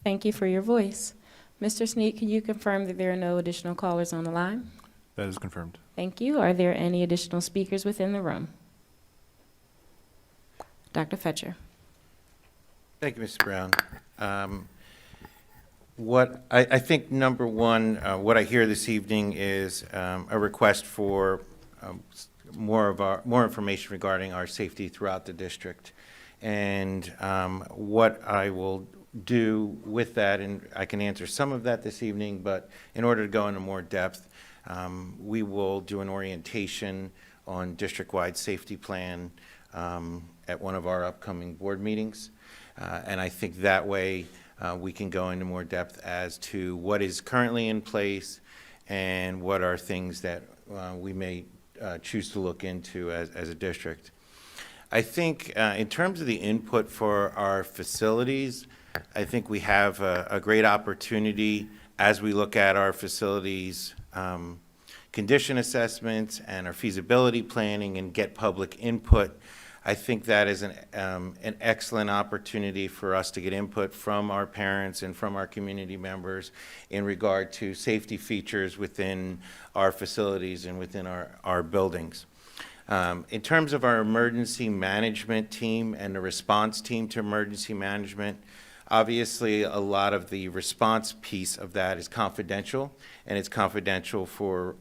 Thank you for your voice. Mr. Sneed, can you confirm that there are no additional callers on the line? That is confirmed. Thank you. Are there any additional speakers within the room? Dr. Fetcher. Thank you, Mrs. Brown. I think number one, what I hear this evening is a request for more information regarding our safety throughout the district. And what I will do with that, and I can answer some of that this evening, but in order to go into more depth, we will do an orientation on district-wide safety plan at one of our upcoming board meetings. And I think that way we can go into more depth as to what is currently in place and what are things that we may choose to look into as a district. I think in terms of the input for our facilities, I think we have a great opportunity as we look at our facilities condition assessments and our feasibility planning and get public input. I think that is an excellent opportunity for us to get input from our parents and from our community members in regard to safety features within our facilities and within our buildings. In terms of our emergency management team and the response team to emergency management, obviously a lot of the response piece of that is confidential, and it's confidential for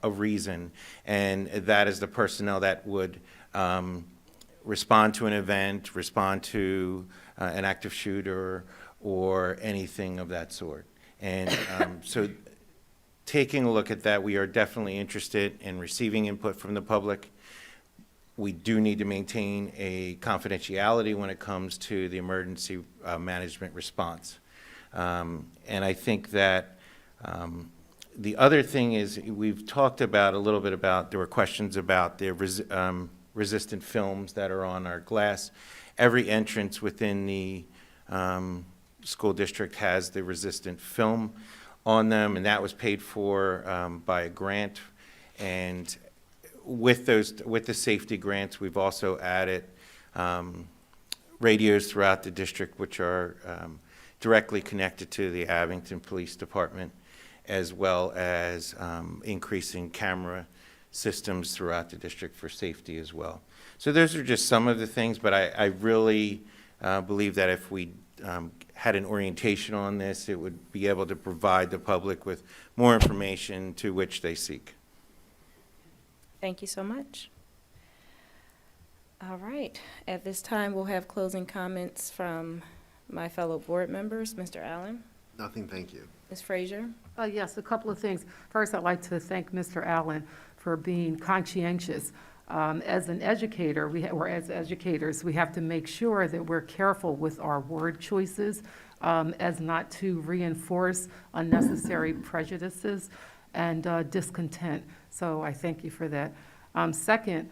a reason, and that is the personnel that would respond to an event, respond to an active shooter, or anything of that sort. And so taking a look at that, we are definitely interested in receiving input from the public. We do need to maintain a confidentiality when it comes to the emergency management response. And I think that the other thing is we've talked about a little bit about, there were questions about the resistant films that are on our glass. Every entrance within the school district has the resistant film on them, and that was paid for by a grant. And with the safety grants, we've also added radios throughout the district, which are directly connected to the Abington Police Department, as well as increasing camera systems throughout the district for safety as well. So those are just some of the things, but I really believe that if we had an orientation on this, it would be able to provide the public with more information to which they seek. Thank you so much. All right. At this time, we'll have closing comments from my fellow board members. Mr. Allen, Nothing, thank you. Ms. Frazier. Yes, a couple of things. First, I'd like to thank Mr. Allen for being conscientious. As an educator, or as educators, we have to make sure that we're careful with our word choices as not to reinforce unnecessary prejudices and discontent. So I thank you for that. Second,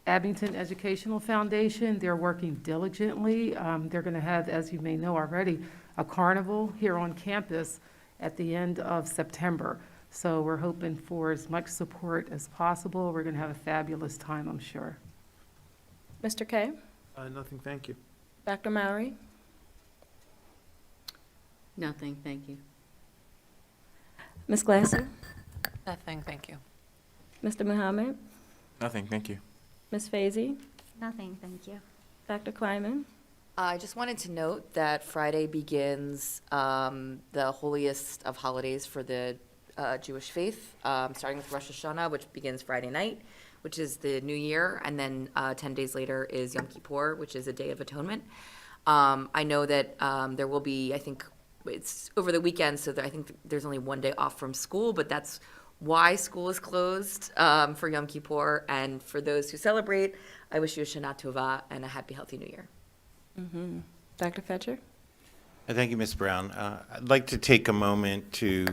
Abington Educational Foundation, they're working diligently. They're going to have, as you may know already, a carnival here on campus at the end of September. So we're hoping for as much support as possible. We're going to have a fabulous time, I'm sure. Mr. Kay, Nothing, thank you. Dr. Mowry, Nothing, thank you. Ms. Glasser, Nothing, thank you. Mr. Muhammad, Nothing, thank you. Ms. Fazy, Nothing, thank you. Dr. Kleiman. I just wanted to note that Friday begins the holiest of holidays for the Jewish faith, starting with Rosh Hashanah, which begins Friday night, which is the New Year, and then 10 days later is Yom Kippur, which is a Day of Atonement. I know that there will be, I think it's over the weekend, so I think there's only one day off from school, but that's why school is closed for Yom Kippur. And for those who celebrate, I wish you a Shana Tova and a happy, healthy New Year. Mm-hmm. Dr. Fetcher? Thank you, Ms. Brown. I'd like to take a moment to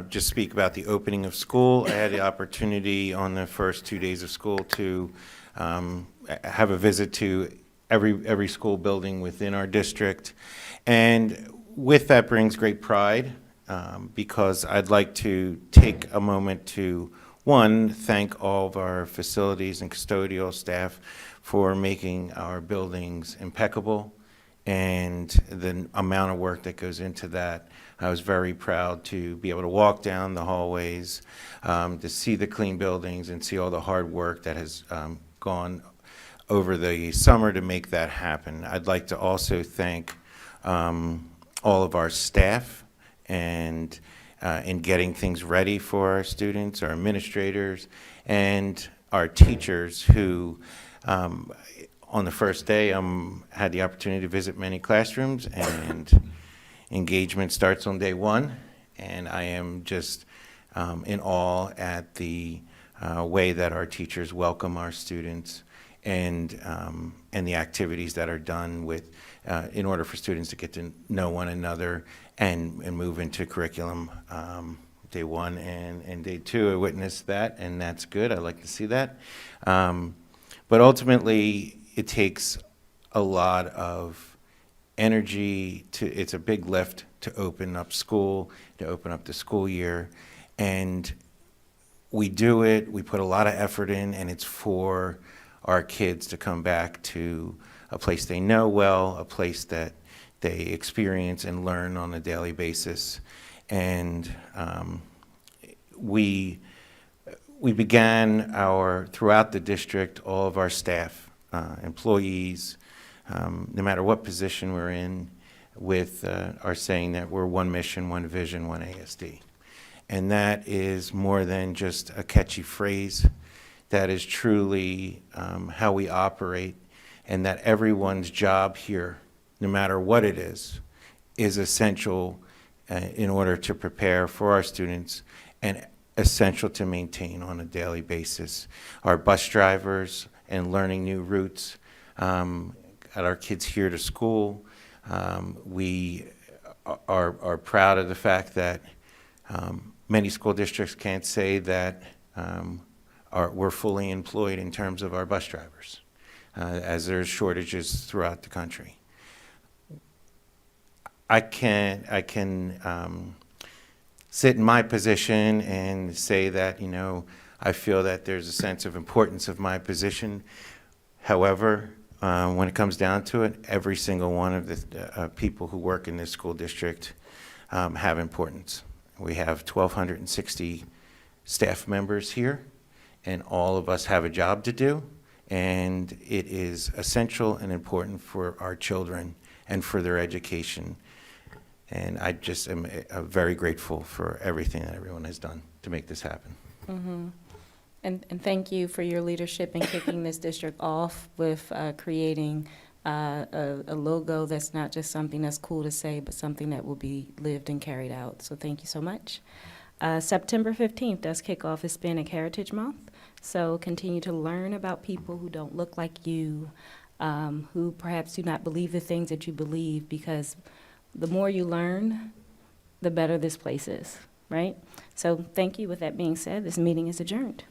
just speak about the opening of school. I had the opportunity on the first 2 days of school to have a visit to every school building within our district. And with that brings great pride because I'd like to take a moment to, one, thank all of our facilities and custodial staff for making our buildings impeccable and the amount of work that goes into that. I was very proud to be able to walk down the hallways, to see the clean buildings and see all the hard work that has gone over the summer to make that happen. I'd like to also thank all of our staff and in getting things ready for our students, our administrators, and our teachers who on the first day, had the opportunity to visit many classrooms, and engagement starts on day one. And I am just in awe at the way that our teachers welcome our students and the activities that are done with in order for students to get to know one another and move into curriculum. Day one and day two, I witnessed that, and that's good. I like to see that. But ultimately, it takes a lot of energy it's a big lift to open up school, to open up the school year. And we do it, we put a lot of effort in, and it's for our kids to come back to a place they know well, a place that they experience and learn on a daily basis. And we began throughout the district, all of our staff, employees, no matter what position we're in, are saying that we're one mission, one vision, one ASD. And that is more than just a catchy phrase. That is truly how we operate, and that everyone's job here, no matter what it is essential in order to prepare for our students and essential to maintain on a daily basis. Our bus drivers and learning new routes, got our kids here to school. We are proud of the fact that many school districts can't say that we're fully employed in terms of our bus drivers, as there's shortages throughout the country. I can sit in my position and say that, I feel that there's a sense of importance of my position. However, when it comes down to it, every single one of the people who work in this school district have importance. We have 1,260 staff members here, and all of us have a job to do, and it is essential and important for our children and for their education. And I just am very grateful for everything that everyone has done to make this happen. Mm-hmm. And thank you for your leadership in kicking this district off with creating a logo that's not just something that's cool to say, but something that will be lived and carried out. So thank you so much. September 15th does kick off Hispanic Heritage Month. So continue to learn about people who don't look like you, who perhaps do not believe the things that you believe, because the more you learn, the better this place is, right? So thank you. With that being said, this meeting is adjourned.